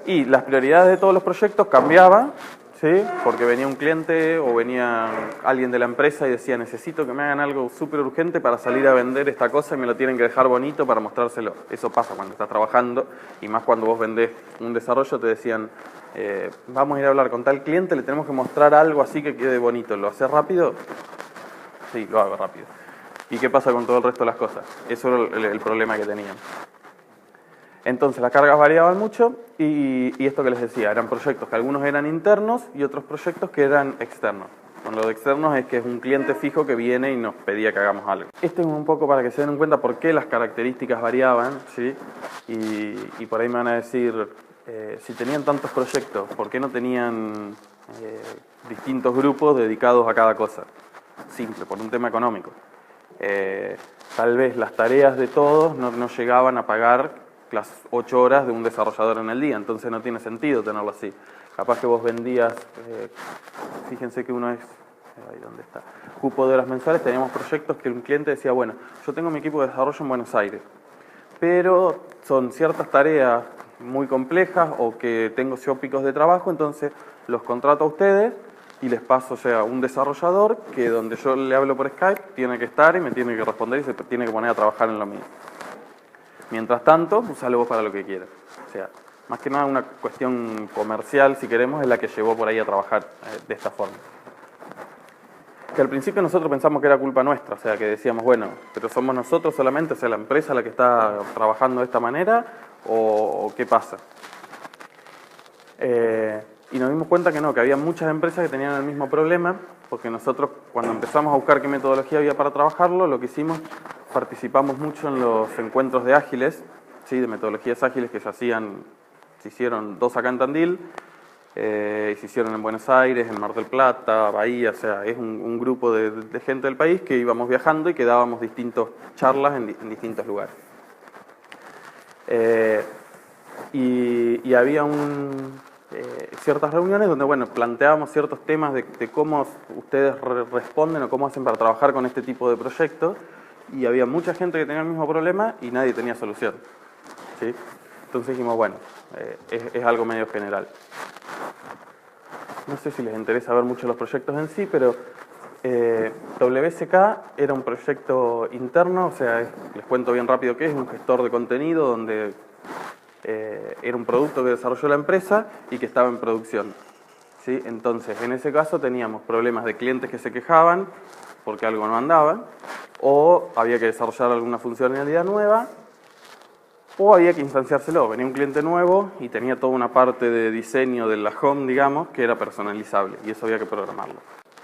Y las prioridades de todos los proyectos cambiaban, ¿sí? Porque venía un cliente o venía alguien de la empresa y decía, necesito que me hagan algo súper urgente para salir a vender esta cosa y me lo tienen que dejar bonito para mostrárselo. Eso pasa cuando estás trabajando y más cuando vos vendés un desarrollo, te decían, vamos a ir a hablar con tal cliente, le tenemos que mostrar algo así que quede bonito. ¿Lo haces rápido? Sí, lo hago rápido. ¿Y qué pasa con todo el resto de las cosas? Eso era el problema que tenían. Entonces las cargas variaban mucho y esto que les decía, eran proyectos que algunos eran internos y otros proyectos que eran externos. Bueno, lo de externos es que es un cliente fijo que viene y nos pedía que hagamos algo. Esto es un poco para que se den cuenta por qué las características variaban, ¿sí? Y por ahí me van a decir, si tenían tantos proyectos, ¿por qué no tenían distintos grupos dedicados a cada cosa? Simple, por un tema económico. Tal vez las tareas de todos no llegaban a pagar las 8 horas de un desarrollador en el día, entonces no tiene sentido tenerlo así. Capaz que vos vendías, fíjense que uno es, ahí donde está, cupo de horas mensuales, teníamos proyectos que un cliente decía, bueno, yo tengo mi equipo de desarrollo en Buenos Aires, pero son ciertas tareas muy complejas o que tengo yo picos de trabajo, entonces los contrato a ustedes y les paso, o sea, un desarrollador que donde yo le hablo por Skype tiene que estar y me tiene que responder y se tiene que poner a trabajar en lo mío. Mientras tanto, usalo vos para lo que quieras. O sea, más que nada una cuestión comercial, si queremos, es la que llevó por ahí a trabajar de esta forma. Que al principio nosotros pensamos que era culpa nuestra, o sea, que decíamos, bueno, pero somos nosotros solamente, o sea, la empresa la que está trabajando de esta manera, o qué pasa. Y nos dimos cuenta que no, que había muchas empresas que tenían el mismo problema, porque nosotros cuando empezamos a buscar qué metodología había para trabajarlo, lo que hicimos, participamos mucho en los encuentros de ágiles, ¿sí? De metodologías ágiles que se hicieron 2 acá en Tandil, se hicieron en Buenos Aires, en Mar del Plata, Bahía, o sea, es un grupo de gente del país que íbamos viajando y que dábamos distintas charlas en distintos lugares. Y había ciertas reuniones donde, bueno, planteábamos ciertos temas de cómo ustedes responden o cómo hacen para trabajar con este tipo de proyectos, y había mucha gente que tenía el mismo problema y nadie tenía solución, ¿sí? Entonces dijimos, bueno, es algo medio general. No sé si les interesa ver mucho los proyectos en sí, pero WSK era un proyecto interno, o sea, les cuento bien rápido qué es, un gestor de contenido donde era un producto que desarrolló la empresa y que estaba en producción, ¿sí? Entonces, en ese caso teníamos problemas de clientes que se quejaban porque algo no andaba, o había que desarrollar alguna funcionalidad nueva, o había que instanciárselo. Venía un cliente nuevo y tenía toda una parte de diseño de la home, digamos, que era personalizable, y eso había que programarlo.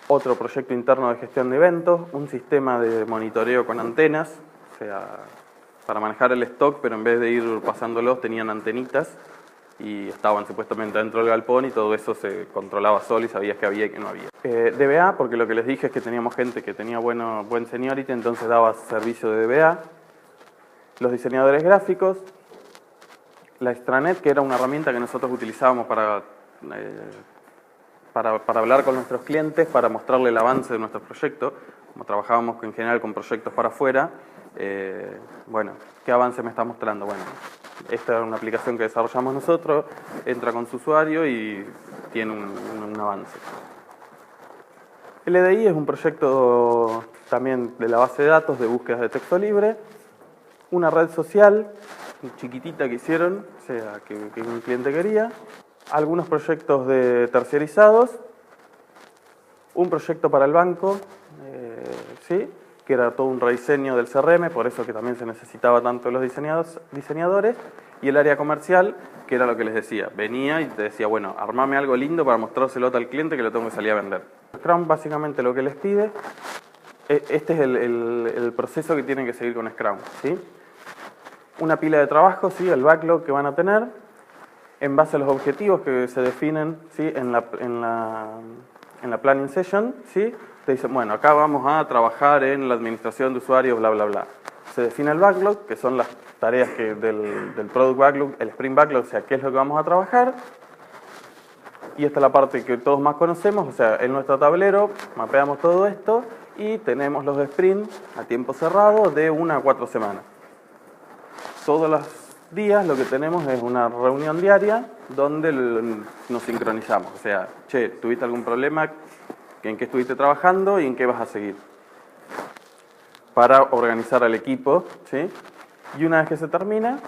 Otro proyecto interno de gestión de eventos, un sistema de monitoreo con antenas, o sea, para manejar el stock, pero en vez de ir pasándolos tenían antenitas y estaban supuestamente dentro del galpón y todo eso se controlaba solo y sabías que había y que no había. DBA, porque lo que les dije es que teníamos gente que tenía buen seniority, entonces daba servicio de DBA. Los diseñadores gráficos, la extranet, que era una herramienta que nosotros utilizábamos para hablar con nuestros clientes, para mostrarle el avance de nuestros proyectos, como trabajábamos en general con proyectos para afuera. Bueno, ¿qué avance me está mostrando? Bueno, esta es una aplicación que desarrollamos nosotros, entra con su usuario y tiene un avance. LDI es un proyecto también de la base de datos de búsquedas de texto libre, una red social chiquitita que hicieron, o sea, que un cliente quería, algunos proyectos de terciarizados, un proyecto para el banco, ¿sí? Que era todo un rediseño del CRM, por eso que también se necesitaba tanto los diseñadores, y el área comercial, que era lo que les decía, venía y te decía, bueno, armame algo lindo para mostrárselo al cliente que lo tengo que salir a vender. Scrum básicamente lo que les pide, este es el proceso que tienen que seguir con Scrum, ¿sí? Una pila de trabajo, ¿sí? El backlog que van a tener, en base a los objetivos que se definen, ¿sí? en la planning session, ¿sí? Te dicen, bueno, acá vamos a trabajar en la administración de usuarios, bla, bla, bla. Se define el backlog, que son las tareas del product backlog, el sprint backlog, o sea, qué es lo que vamos a trabajar. Y esta es la parte que todos más conocemos, o sea, en nuestro tablero mapeamos todo esto y tenemos los sprint a tiempo cerrado de 1 a 4 semanas. Todos los días lo que tenemos es una reunión diaria donde nos sincronizamos. O sea, che, ¿tuviste algún problema? ¿En qué estuviste trabajando y en qué vas a seguir? Para organizar al equipo, ¿sí? Y una vez que se termina,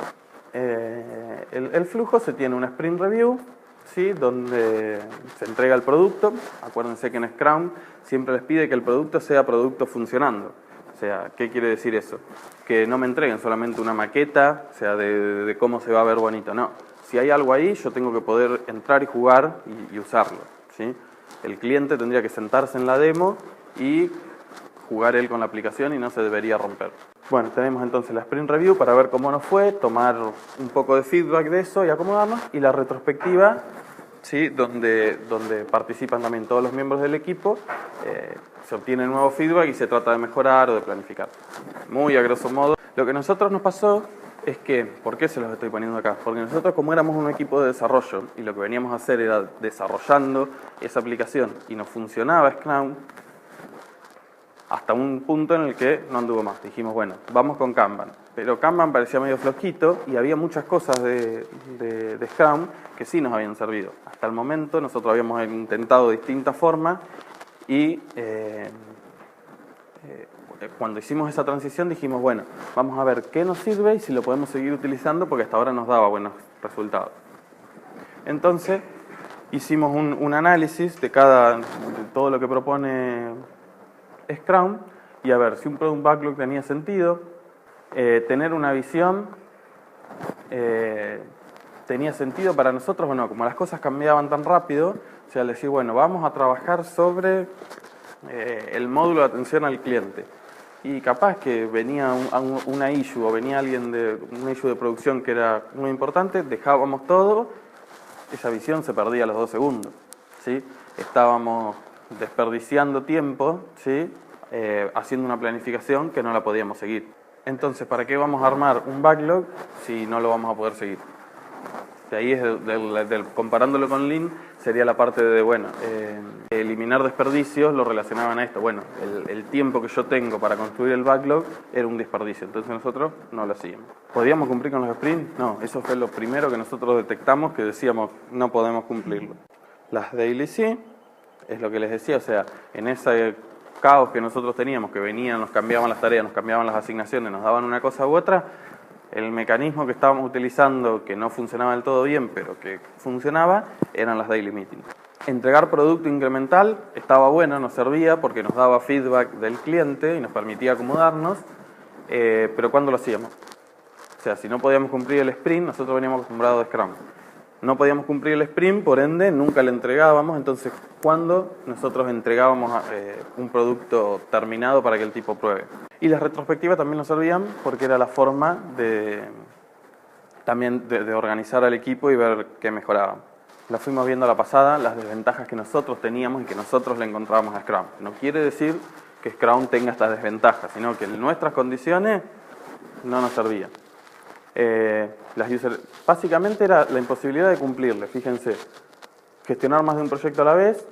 el flujo se tiene una sprint review, ¿sí? Donde se entrega el producto. Acuérdense que en Scrum siempre les pide que el producto sea producto funcionando. O sea, ¿qué quiere decir eso? Que no me entreguen solamente una maqueta, o sea, de cómo se va a ver bonito. No, si hay algo ahí, yo tengo que poder entrar y jugar y usarlo, ¿sí? El cliente tendría que sentarse en la demo y jugar él con la aplicación y no se debería romper. Bueno, tenemos entonces la Sprint Review para ver cómo nos fue, tomar un poco de feedback de eso y acomodarnos, y la retrospectiva, ¿sí? donde participan también todos los miembros del equipo, se obtiene nuevo feedback y se trata de mejorar o de planificar. Muy a grosso modo. Lo que a nosotros nos pasó es que, ¿por qué se los estoy poniendo acá? Porque nosotros, como éramos un equipo de desarrollo y lo que veníamos a hacer era desarrollando esa aplicación y nos funcionaba Scrum, hasta un punto en el que no anduvo más. Dijimos, bueno, vamos con Kanban. Pero Kanban parecía medio flojito y había muchas cosas de Scrum que sí nos habían servido. Hasta el momento nosotros habíamos intentado distintas formas y cuando hicimos esa transición dijimos, bueno, vamos a ver qué nos sirve y si lo podemos seguir utilizando porque hasta ahora nos daba buenos resultados. Entonces hicimos un análisis de todo lo que propone Scrum y a ver si un Product Backlog tenía sentido, tener una visión tenía sentido para nosotros o no. Como las cosas cambiaban tan rápido, o sea, decir, bueno, vamos a trabajar sobre el módulo de atención al cliente. Y capaz que venía una issue o venía alguien de una issue de producción que era muy importante, dejábamos todo, esa visión se perdía a los 2 segundos, ¿sí? Estábamos desperdiciando tiempo, ¿sí? Haciendo una planificación que no la podíamos seguir. Entonces, ¿para qué vamos a armar un backlog si no lo vamos a poder seguir? De ahí es comparándolo con Lean, sería la parte de, bueno, eliminar desperdicios, lo relacionaban a esto. Bueno, el tiempo que yo tengo para construir el backlog era un desperdicio, entonces nosotros no lo hacíamos. ¿Podíamos cumplir con los sprints? No, eso fue lo primero que nosotros detectamos, que decíamos, no podemos cumplirlo. Las daily sí, es lo que les decía, o sea, en ese caos que nosotros teníamos, que venían, nos cambiaban las tareas, nos cambiaban las asignaciones, nos daban una cosa u otra, el mecanismo que estábamos utilizando, que no funcionaba del todo bien, pero que funcionaba, eran las daily meetings. Entregar producto incremental estaba bueno, nos servía porque nos daba feedback del cliente y nos permitía acomodarnos, pero ¿cuándo lo hacíamos? O sea, si no podíamos cumplir el sprint, nosotros veníamos acostumbrados a Scrum. No podíamos cumplir el sprint, por ende, nunca le entregábamos. Entonces, ¿cuándo nosotros entregábamos un producto terminado para que el tipo pruebe? Y las retrospectivas también nos servían porque era la forma también de organizar al equipo y ver qué mejoraba. La fuimos viendo a la pasada, las desventajas que nosotros teníamos y que nosotros le encontrábamos a Scrum. No quiere decir que Scrum tenga estas desventajas, sino que en nuestras condiciones no nos servían. Básicamente era la imposibilidad de cumplirle, fíjense, gestionar más de un proyecto a la vez,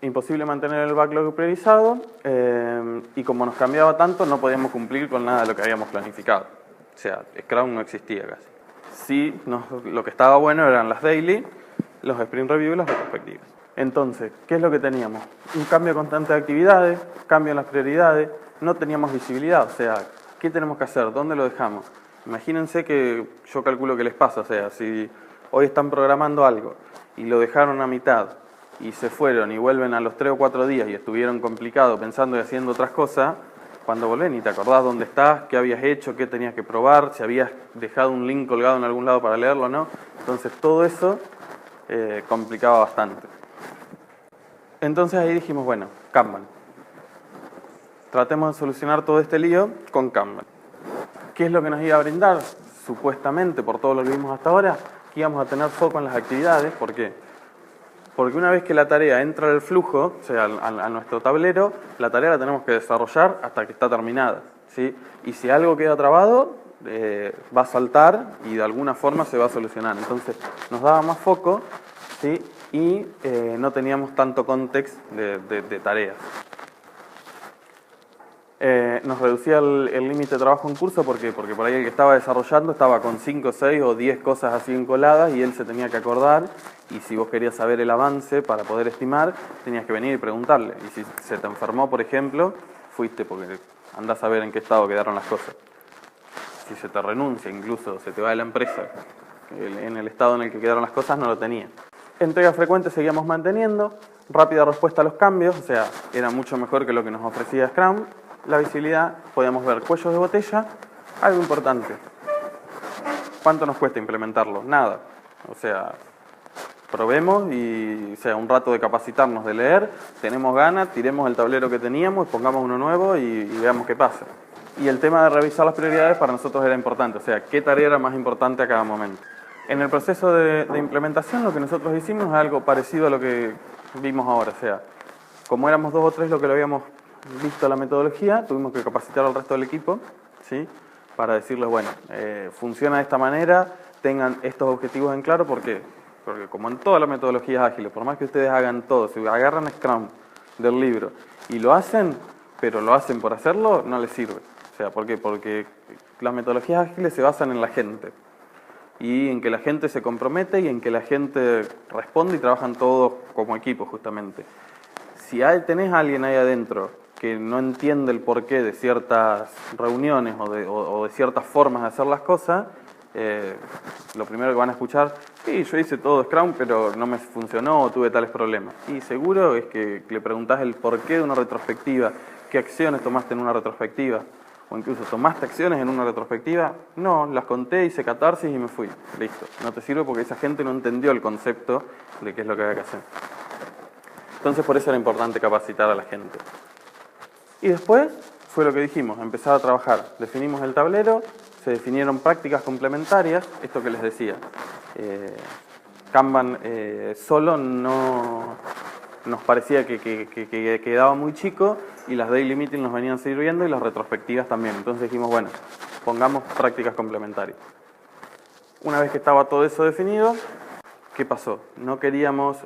imposible mantener el backlog priorizado y como nos cambiaba tanto no podíamos cumplir con nada de lo que habíamos planificado. O sea, Scrum no existía casi. Sí, lo que estaba bueno eran las daily, los sprint review y las retrospectivas. Entonces, ¿qué es lo que teníamos? Un cambio constante de actividades, cambio en las prioridades, no teníamos visibilidad, o sea, ¿qué tenemos que hacer? ¿Dónde lo dejamos? Imagínense que yo calculo que les pasa, o sea, si hoy están programando algo y lo dejaron a mitad y se fueron y vuelven a los 3 o 4 días y estuvieron complicados pensando y haciendo otras cosas, cuando volvés y te acordás dónde estás, qué habías hecho, qué tenías que probar, si habías dejado un link colgado en algún lado para leerlo o no. Entonces todo eso complicaba bastante. Entonces ahí dijimos, bueno, Kanban. Tratemos de solucionar todo este lío con Kanban. ¿Qué es lo que nos iba a brindar? Supuestamente, por todo lo que vimos hasta ahora, que íbamos a tener foco en las actividades. ¿Por qué? Porque una vez que la tarea entra al flujo, o sea, a nuestro tablero, la tarea la tenemos que desarrollar hasta que está terminada, ¿sí? Y si algo queda trabado, va a saltar y de alguna forma se va a solucionar. Entonces, nos daba más foco, ¿sí? Y no teníamos tanto context de tareas. Nos reducía el límite de trabajo en curso, ¿por qué? Porque por ahí el que estaba desarrollando estaba con 5, 6 o 10 cosas así encoladas y él se tenía que acordar, y si vos querías saber el avance para poder estimar, tenías que venir y preguntarle. Y si se te enfermó, por ejemplo, fuiste porque andás a ver en qué estado quedaron las cosas. Si se te renuncia, incluso se te va de la empresa, en el estado en el que quedaron las cosas no lo tenía. Entrega frecuente seguíamos manteniendo, rápida respuesta a los cambios, o sea, era mucho mejor que lo que nos ofrecía Scrum. La visibilidad, podíamos ver cuellos de botella, algo importante. ¿Cuánto nos cuesta implementarlo? Nada. O sea, probemos y, o sea, un rato de capacitarnos, de leer, tenemos ganas, tiremos el tablero que teníamos, pongamos uno nuevo y veamos qué pasa. Y el tema de revisar las prioridades para nosotros era importante, o sea, qué tarea era más importante a cada momento. En el proceso de implementación lo que nosotros hicimos es algo parecido a lo que vimos ahora, o sea, como éramos 2 o 3 lo que lo habíamos visto la metodología, tuvimos que capacitar al resto del equipo, ¿sí? Para decirles, bueno, funciona de esta manera, tengan estos objetivos en claro, ¿por qué? Porque como en todas las metodologías ágiles, por más que ustedes hagan todo, si agarran Scrum del libro y lo hacen, pero lo hacen por hacerlo, no les sirve. O sea, ¿por qué? Porque las metodologías ágiles se basan en la gente. Y en que la gente se compromete y en que la gente responde y trabajan todos como equipo, justamente. Si tenés a alguien ahí adentro que no entiende el porqué de ciertas reuniones o de ciertas formas de hacer las cosas, lo primero que van a escuchar, sí, yo hice todo Scrum, pero no me funcionó o tuve tales problemas. Y seguro es que le preguntás el porqué de una retrospectiva, qué acciones tomaste en una retrospectiva, o incluso tomaste acciones en una retrospectiva. No, las conté, hice catarsis y me fui. Listo. No te sirve porque esa gente no entendió el concepto de qué es lo que había que hacer. Entonces por eso era importante capacitar a la gente. Y después fue lo que dijimos, empezar a trabajar. Definimos el tablero, se definieron prácticas complementarias, esto que les decía. Kanban solo no nos parecía que quedaba muy chico y las daily meetings nos venían sirviendo y las retrospectivas también. Entonces dijimos, bueno, pongamos prácticas complementarias. Una vez que estaba todo eso definido, ¿qué pasó? No queríamos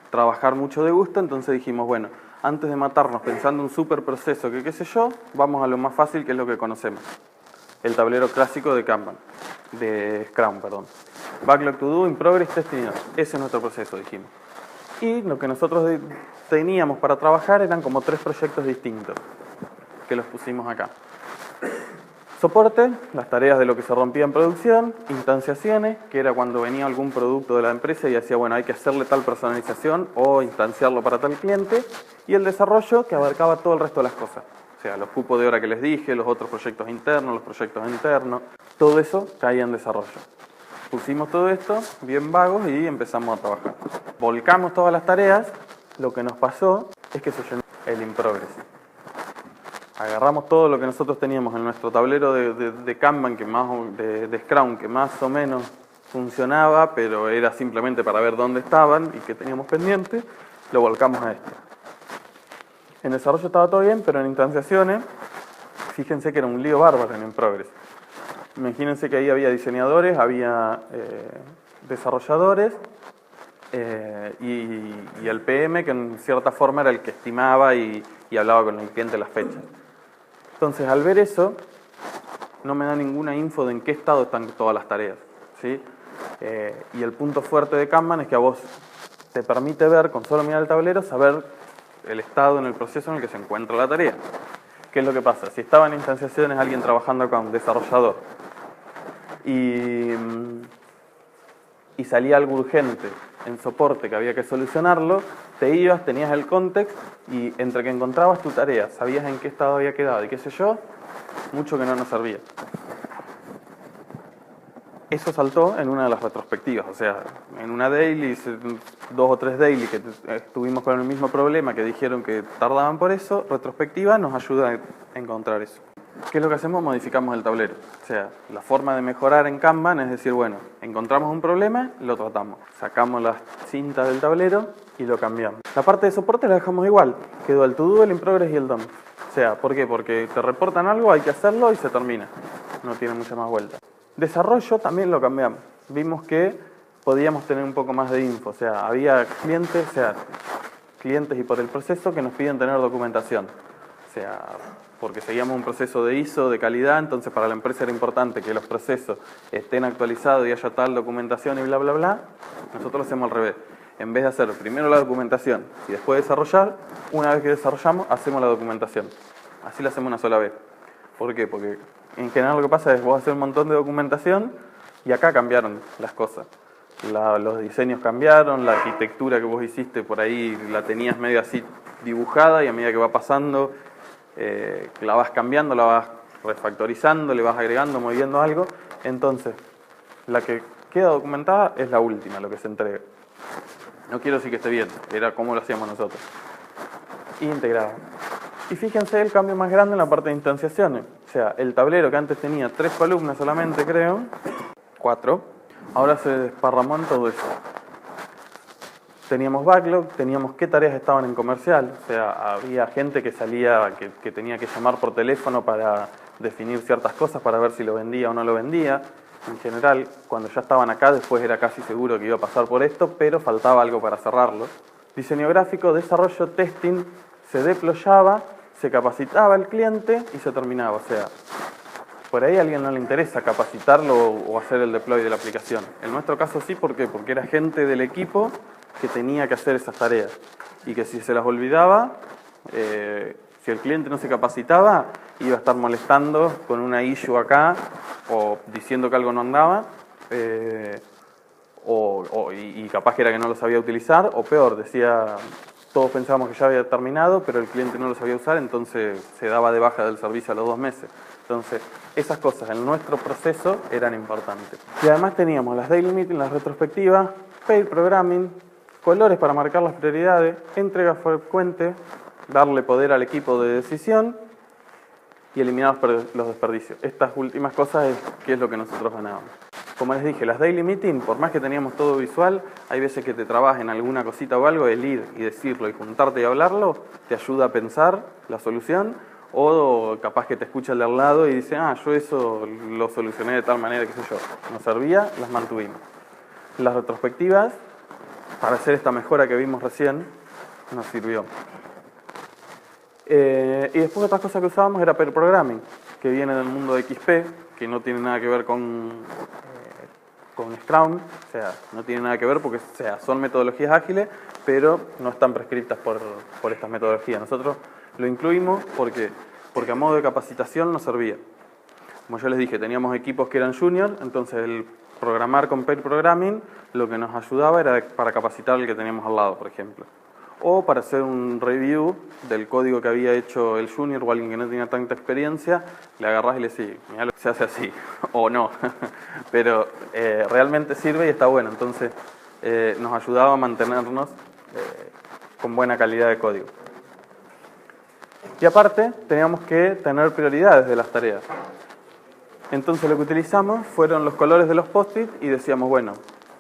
trabajar mucho de gusto, entonces dijimos, bueno, antes de matarnos pensando un super proceso que qué sé yo, vamos a lo más fácil que es lo que conocemos. El tablero clásico de Kanban, de Scrum, perdón. Backlog to do, in progress, testing. Ese es nuestro proceso, dijimos. Y lo que nosotros teníamos para trabajar eran como 3 proyectos distintos, que los pusimos acá. Soporte, las tareas de lo que se rompía en producción, instanciaciones, que era cuando venía algún producto de la empresa y decía, bueno, hay que hacerle tal personalización o instanciarlo para tal cliente, y el desarrollo, que abarcaba todo el resto de las cosas. O sea, los cupos de hora que les dije, los otros proyectos internos, los proyectos internos, todo eso caía en desarrollo. Pusimos todo esto, bien vagos, y empezamos a trabajar. Volcamos todas las tareas, lo que nos pasó es que se llenó el in progress. Agarramos todo lo que nosotros teníamos en nuestro tablero de Kanban, de Scrum, que más o menos funcionaba, pero era simplemente para ver dónde estaban y qué teníamos pendiente, lo volcamos a esto. En desarrollo estaba todo bien, pero en instanciaciones, fíjense que era un lío bárbaro en progress. Imagínense que ahí había diseñadores, había desarrolladores y el PM, que en cierta forma era el que estimaba y hablaba con el cliente las fechas. Entonces, al ver eso, no me da ninguna info de en qué estado están todas las tareas, ¿sí? Y el punto fuerte de Kanban es que a vos te permite ver, con solo mirar el tablero, saber el estado en el proceso en el que se encuentra la tarea. ¿Qué es lo que pasa? Si estaba en instanciaciones alguien trabajando con un desarrollador y salía algo urgente en soporte que había que solucionarlo, te ibas, tenías el context y entre que encontrabas tu tarea, sabías en qué estado había quedado y qué sé yo, mucho que no nos servía. Eso saltó en una de las retrospectivas, o sea, en una daily, 2 o 3 daily que estuvimos con el mismo problema, que dijeron que tardaban por eso, retrospectiva nos ayuda a encontrar eso. ¿Qué es lo que hacemos? Modificamos el tablero. O sea, la forma de mejorar en Kanban es decir, bueno, encontramos un problema, lo tratamos. Sacamos las cintas del tablero y lo cambiamos. La parte de soporte la dejamos igual. Quedó el to-do, el in progress y el done. O sea, ¿por qué? Porque te reportan algo, hay que hacerlo y se termina. No tiene mucha más vuelta. Desarrollo también lo cambiamos. Vimos que podíamos tener un poco más de info. O sea, había clientes, clientes y por el proceso que nos piden tener documentación. O sea, porque seguíamos un proceso de ISO, de calidad, entonces para la empresa era importante que los procesos estén actualizados y haya tal documentación y bla, bla, bla. Nosotros lo hacemos al revés. En vez de hacer primero la documentación y después desarrollar, una vez que desarrollamos, hacemos la documentación. Así la hacemos una sola vez. ¿Por qué? Porque en general lo que pasa es que vos haces un montón de documentación y acá cambiaron las cosas. Los diseños cambiaron, la arquitectura que vos hiciste por ahí la tenías medio así dibujada y a medida que va pasando la vas cambiando, la vas refactorizando, le vas agregando, moviendo algo. Entonces, la que queda documentada es la última, lo que se entrega. No quiero decir que esté bien, era como lo hacíamos nosotros. Integrado. Y fíjense el cambio más grande en la parte de instanciaciones. O sea, el tablero que antes tenía 3 columnas solamente, creo, 4, ahora se desparramó en todo eso. Teníamos backlog, teníamos qué tareas estaban en comercial, o sea, había gente que salía, que tenía que llamar por teléfono para definir ciertas cosas, para ver si lo vendía o no lo vendía. En general, cuando ya estaban acá, después era casi seguro que iba a pasar por esto, pero faltaba algo para cerrarlo. Diseño gráfico, desarrollo, testing, se deployaba se capacitaba el cliente y se terminaba. O sea, por ahí a alguien no le interesa capacitarlo o hacer el deploy de la aplicación. En nuestro caso sí, ¿por qué? Porque era gente del equipo que tenía que hacer esas tareas y que si se las olvidaba, si el cliente no se capacitaba, iba a estar molestando con una issue acá o diciendo que algo no andaba, y capaz que era que no lo sabía utilizar, o peor, decía, todos pensábamos que ya había terminado, pero el cliente no lo sabía usar, entonces se daba de baja del servicio a los 2 meses. Entonces, esas cosas en nuestro proceso eran importantes. Y además teníamos las daily meetings, las retrospectivas, pair programming, colores para marcar las prioridades, entrega frecuente, darle poder al equipo de decisión y eliminar los desperdicios. Estas últimas cosas es lo que nosotros ganábamos. Como les dije, las daily meetings, por más que teníamos todo visual, hay veces que te trabas en alguna cosita o algo, el ir y decirlo y juntarte y hablarlo, te ayuda a pensar la solución, o capaz que te escucha el de al lado y dice, yo eso lo solucioné de tal manera, qué sé yo. Nos servía, las mantuvimos. Las retrospectivas, para hacer esta mejora que vimos recién, nos sirvió. Y después otras cosas que usábamos era pair programming, que viene del mundo de XP, que no tiene nada que ver con Scrum, o sea, no tiene nada que ver porque son metodologías ágiles, pero no están prescritas por estas metodologías. Nosotros lo incluimos porque a modo de capacitación nos servía. Como yo les dije, teníamos equipos que eran junior, entonces el programar con pair programming lo que nos ayudaba era para capacitar al que teníamos al lado, por ejemplo. O para hacer un review del código que había hecho el junior o alguien que no tenía tanta experiencia, le agarrás y le decís, mirá, se hace así, o no. Pero realmente sirve y está bueno, entonces nos ayudaba a mantenernos con buena calidad de código. Y aparte, teníamos que tener prioridades de las tareas. Entonces lo que utilizamos fueron los colores de los post-it y decíamos, bueno,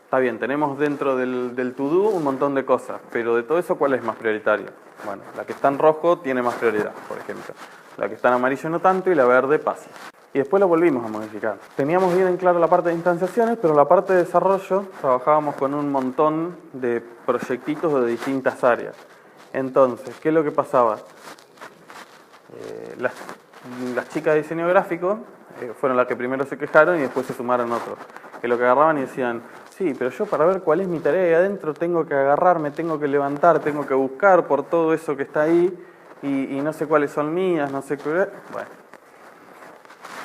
está bien, tenemos dentro del to-do un montón de cosas, pero de todo eso, ¿cuál es más prioritario? Bueno, la que está en rojo tiene más prioridad, por ejemplo. La que está en amarillo no tanto y la verde pasa. Y después lo volvimos a modificar. Teníamos bien en claro la parte de instanciaciones, pero la parte de desarrollo trabajábamos con un montón de proyectitos de distintas áreas. Entonces, ¿qué es lo que pasaba? Las chicas de diseño gráfico fueron las que primero se quejaron y después se sumaron otros. Que lo que agarraban y decían, sí, pero yo para ver cuál es mi tarea ahí adentro tengo que agarrarme, tengo que levantar, tengo que buscar por todo eso que está ahí y no sé cuáles son mías, no sé qué. Bueno.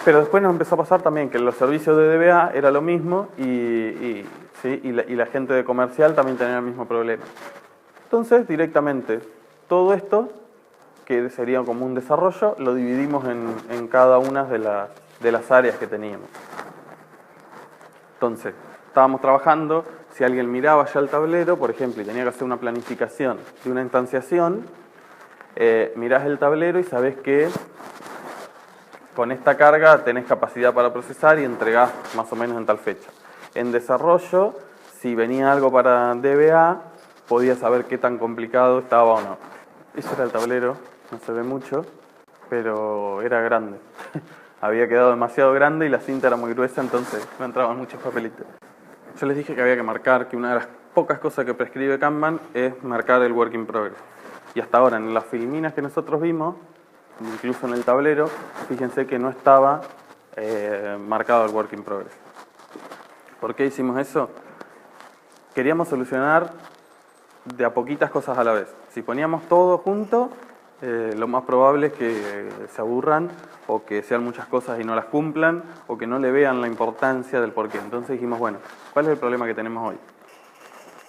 Pero después nos empezó a pasar también que los servicios de DBA era lo mismo y la gente de comercial también tenía el mismo problema. Entonces, directamente, todo esto, que sería como un desarrollo, lo dividimos en cada una de las áreas que teníamos. Entonces, estábamos trabajando, si alguien miraba ya el tablero, por ejemplo, y tenía que hacer una planificación de una instanciación, mirás el tablero y sabés que con esta carga tenés capacidad para procesar y entregás más o menos en tal fecha. En desarrollo, si venía algo para DBA, podías saber qué tan complicado estaba o no. Eso era el tablero, no se ve mucho, pero era grande. Había quedado demasiado grande y la cinta era muy gruesa, entonces no entraban muchos papelitos. Yo les dije que había que marcar, que una de las pocas cosas que prescribe Kanban es marcar el work in progress. Y hasta ahora, en las filminas que nosotros vimos, incluso en el tablero, fíjense que no estaba marcado el work in progress. ¿Por qué hicimos eso? Queríamos solucionar de a poquitas cosas a la vez. Si poníamos todo junto, lo más probable es que se aburran o que sean muchas cosas y no las cumplan o que no le vean la importancia del porqué. Entonces dijimos, bueno, ¿cuál es el problema que tenemos hoy?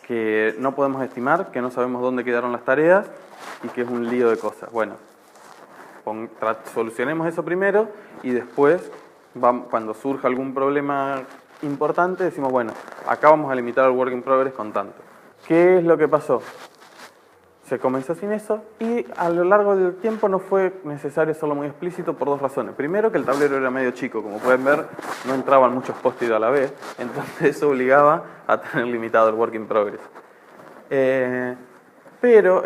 Que no podemos estimar, que no sabemos dónde quedaron las tareas y que es un lío de cosas. Bueno, solucionemos eso primero y después, cuando surja algún problema importante, decimos, bueno, acá vamos a limitar el work in progress con tanto. ¿Qué es lo que pasó? Se comenzó sin eso y a lo largo del tiempo no fue necesario hacerlo muy explícito por dos razones. Primero, que el tablero era medio chico, como pueden ver, no entraban muchos post-it a la vez, entonces eso obligaba a tener limitado el work in progress. Pero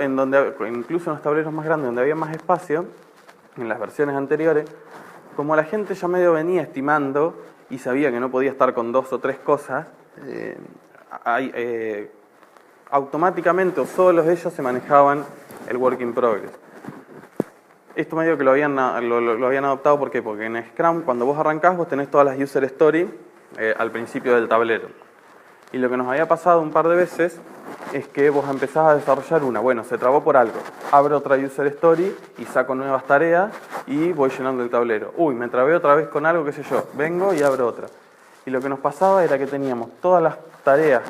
incluso en los tableros más grandes, donde había más espacio, en las versiones anteriores, como la gente ya medio venía estimando y sabía que no podía estar con 2 o 3 cosas, automáticamente o solos ellos se manejaban el work in progress. Esto medio que lo habían adoptado, ¿por qué? Porque en Scrum, cuando vos arrancás, vos tenés todas las user story al principio del tablero. Y lo que nos había pasado un par de veces es que vos empezás a desarrollar una. Bueno, se trabó por algo. Abro otra user story y saco nuevas tareas y voy llenando el tablero. Uy, me trabé otra vez con algo, qué sé yo. Vengo y abro otra. Y lo que nos pasaba era que teníamos todas las tareas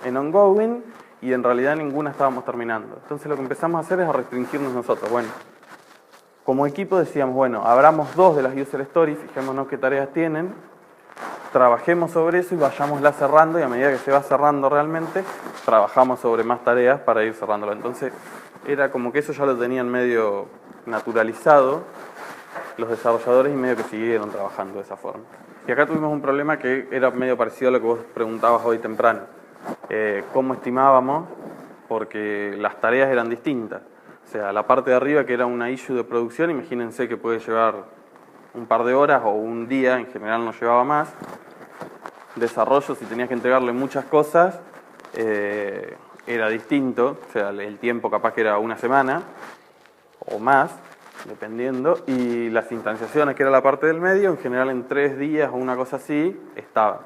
en ongoing y en realidad ninguna estábamos terminando. Entonces lo que empezamos a hacer es a restringirnos nosotros. Bueno, como equipo decíamos, bueno, abramos 2 de las user stories, fijémonos qué tareas tienen, trabajemos sobre eso y vayámosla cerrando, y a medida que se va cerrando realmente, trabajamos sobre más tareas para ir cerrándolo. Entonces era como que eso ya lo tenían medio naturalizado los desarrolladores y medio que siguieron trabajando de esa forma. Y acá tuvimos un problema que era medio parecido a lo que vos preguntabas hoy temprano. ¿Cómo estimábamos? Porque las tareas eran distintas. O sea, la parte de arriba, que era una issue de producción, imagínense que puede llevar un par de horas o un día, en general no llevaba más. Desarrollo, si tenías que entregarle muchas cosas, era distinto. O sea, el tiempo capaz que era una semana o más, dependiendo. Y las instanciaciones, que era la parte del medio, en general en 3 días o una cosa así, estaban.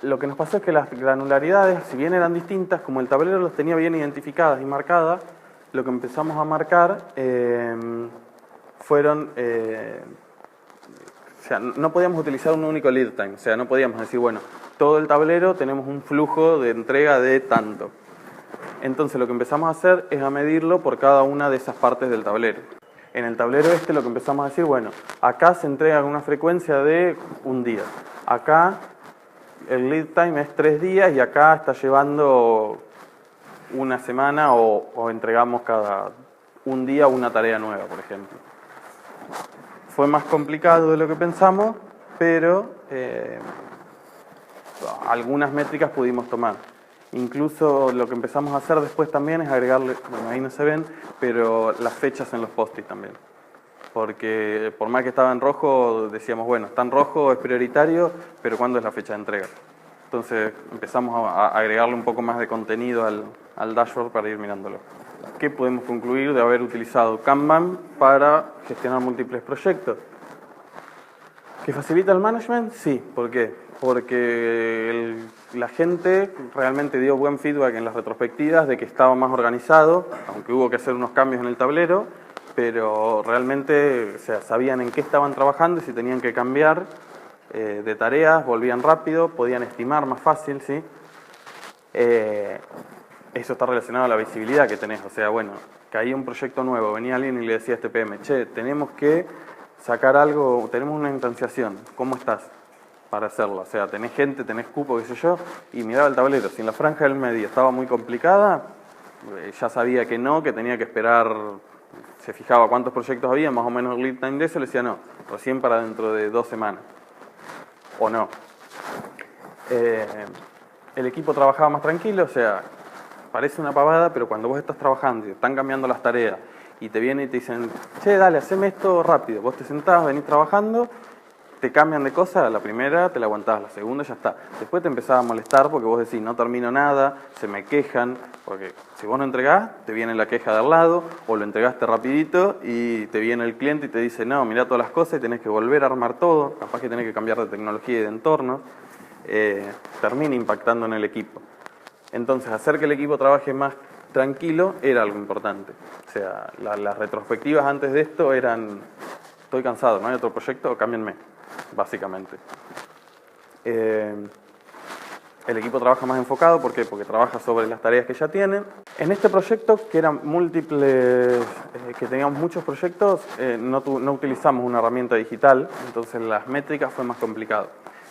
Lo que nos pasó es que las granularidades, si bien eran distintas, como el tablero los tenía bien identificadas y marcadas, lo que empezamos a marcar fueron... o sea, no podíamos utilizar un único lead time. O sea, no podíamos decir, bueno, todo el tablero tenemos un flujo de entrega de tanto. Entonces lo que empezamos a hacer es a medirlo por cada una de esas partes del tablero. En el tablero lo que empezamos a decir, bueno, acá se entrega con una frecuencia de un día. Acá el lead time es 3 días y acá está llevando una semana o entregamos cada un día una tarea nueva, por ejemplo. Fue más complicado de lo que pensamos, pero algunas métricas pudimos tomar. Incluso lo que empezamos a hacer después también es agregarle, bueno, ahí no se ven, pero las fechas en los post-it también. Porque por más que estaba en rojo, decíamos, bueno, está en rojo, es prioritario, pero ¿cuándo es la fecha de entrega? Entonces empezamos a agregarle un poco más de contenido al dashboard para ir mirándolo. ¿Qué podemos concluir de haber utilizado Kanban para gestionar múltiples proyectos? ¿Que facilita el management? Sí. ¿Por qué? Porque la gente realmente dio buen feedback en las retrospectivas de que estaba más organizado, aunque hubo que hacer unos cambios en el tablero, pero realmente, o sea, sabían en qué estaban trabajando y si tenían que cambiar de tareas, volvían rápido, podían estimar más fácil, ¿sí? Eso está relacionado a la visibilidad que tenés. O sea, bueno, caía un proyecto nuevo, venía alguien y le decía a este PM, che, tenemos que sacar algo, tenemos una instanciación, ¿cómo estás para hacerlo? O sea, tenés gente, tenés cupo, qué sé yo, y miraba el tablero. Si en la franja del medio estaba muy complicada, ya sabía que no, que tenía que esperar, se fijaba cuántos proyectos había, más o menos el lead time de eso, le decía no, recién para dentro de 2 semanas. O no. El equipo trabajaba más tranquilo, o sea, parece una pavada, pero cuando vos estás trabajando y están cambiando las tareas y te vienen y te dicen, che, dale, haceme esto rápido. Vos te sentás, venís trabajando, te cambian de cosa, la primera te la aguantás, la segunda ya está. Después te empezás a molestar porque vos decís, no termino nada, se me quejan, porque si vos no entregás, te viene la queja de al lado, o lo entregaste rapidito y te viene el cliente y te dice, no, mirá todas las cosas y tenés que volver a armar todo, capaz que tenés que cambiar de tecnología y de entorno, termina impactando en el equipo. Entonces, hacer que el equipo trabaje más tranquilo era algo importante. O sea, las retrospectivas antes de esto eran, estoy cansado, no hay otro proyecto, cámbienme, básicamente. El equipo trabaja más enfocado, ¿por qué? Porque trabaja sobre las tareas que ya tiene. En este proyecto, que eran múltiples, que teníamos muchos proyectos, no utilizamos una herramienta digital, entonces las métricas fue más complicado.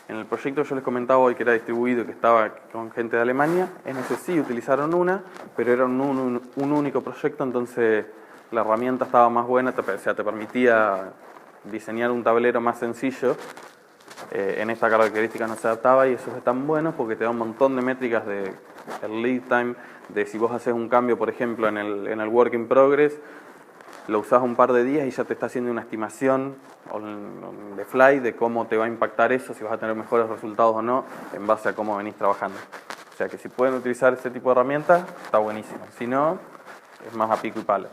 En el proyecto yo les comentaba hoy que era distribuido y que estaba con gente de Alemania, en ese sí utilizaron una, pero era un único proyecto, entonces la herramienta estaba más buena, o sea, te permitía diseñar un tablero más sencillo. En esta característica no se adaptaba y esos están buenos porque te da un montón de métricas de el lead time, de si vos haces un cambio, por ejemplo, en el work in progress, lo usás un par de días y ya te está haciendo una estimación de fly de cómo te va a impactar eso, si vas a tener mejores resultados o no, en base a cómo venís trabajando. O sea que si pueden utilizar ese tipo de herramientas, está buenísimo. Si no, es más a pico y pala.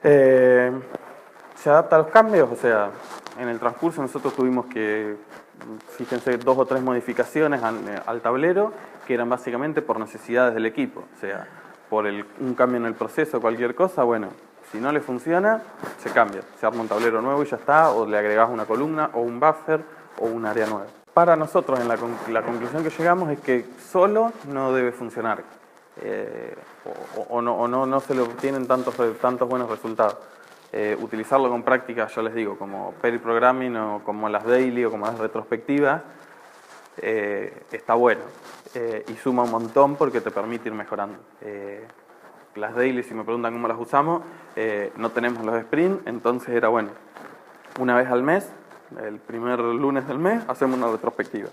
Se adapta a los cambios, o sea, en el transcurso nosotros tuvimos que, fíjense, 2 o 3 modificaciones al tablero que eran básicamente por necesidades del equipo, o sea, por un cambio en el proceso, cualquier cosa, bueno, si no le funciona, se cambia, se arma un tablero nuevo y ya está, o le agregás una columna o un buffer o un área nueva. Para nosotros, la conclusión que llegamos es que solo no debe funcionar, no se le obtienen tantos buenos resultados. Utilizarlo con prácticas, yo les digo, como pair programming o como las daily o como las retrospectivas, está bueno y suma un montón porque te permite ir mejorando. Las daily, si me preguntan cómo las usamos, no tenemos los sprint, entonces era bueno, una vez al mes, el primer lunes del mes, hacemos una retrospectiva.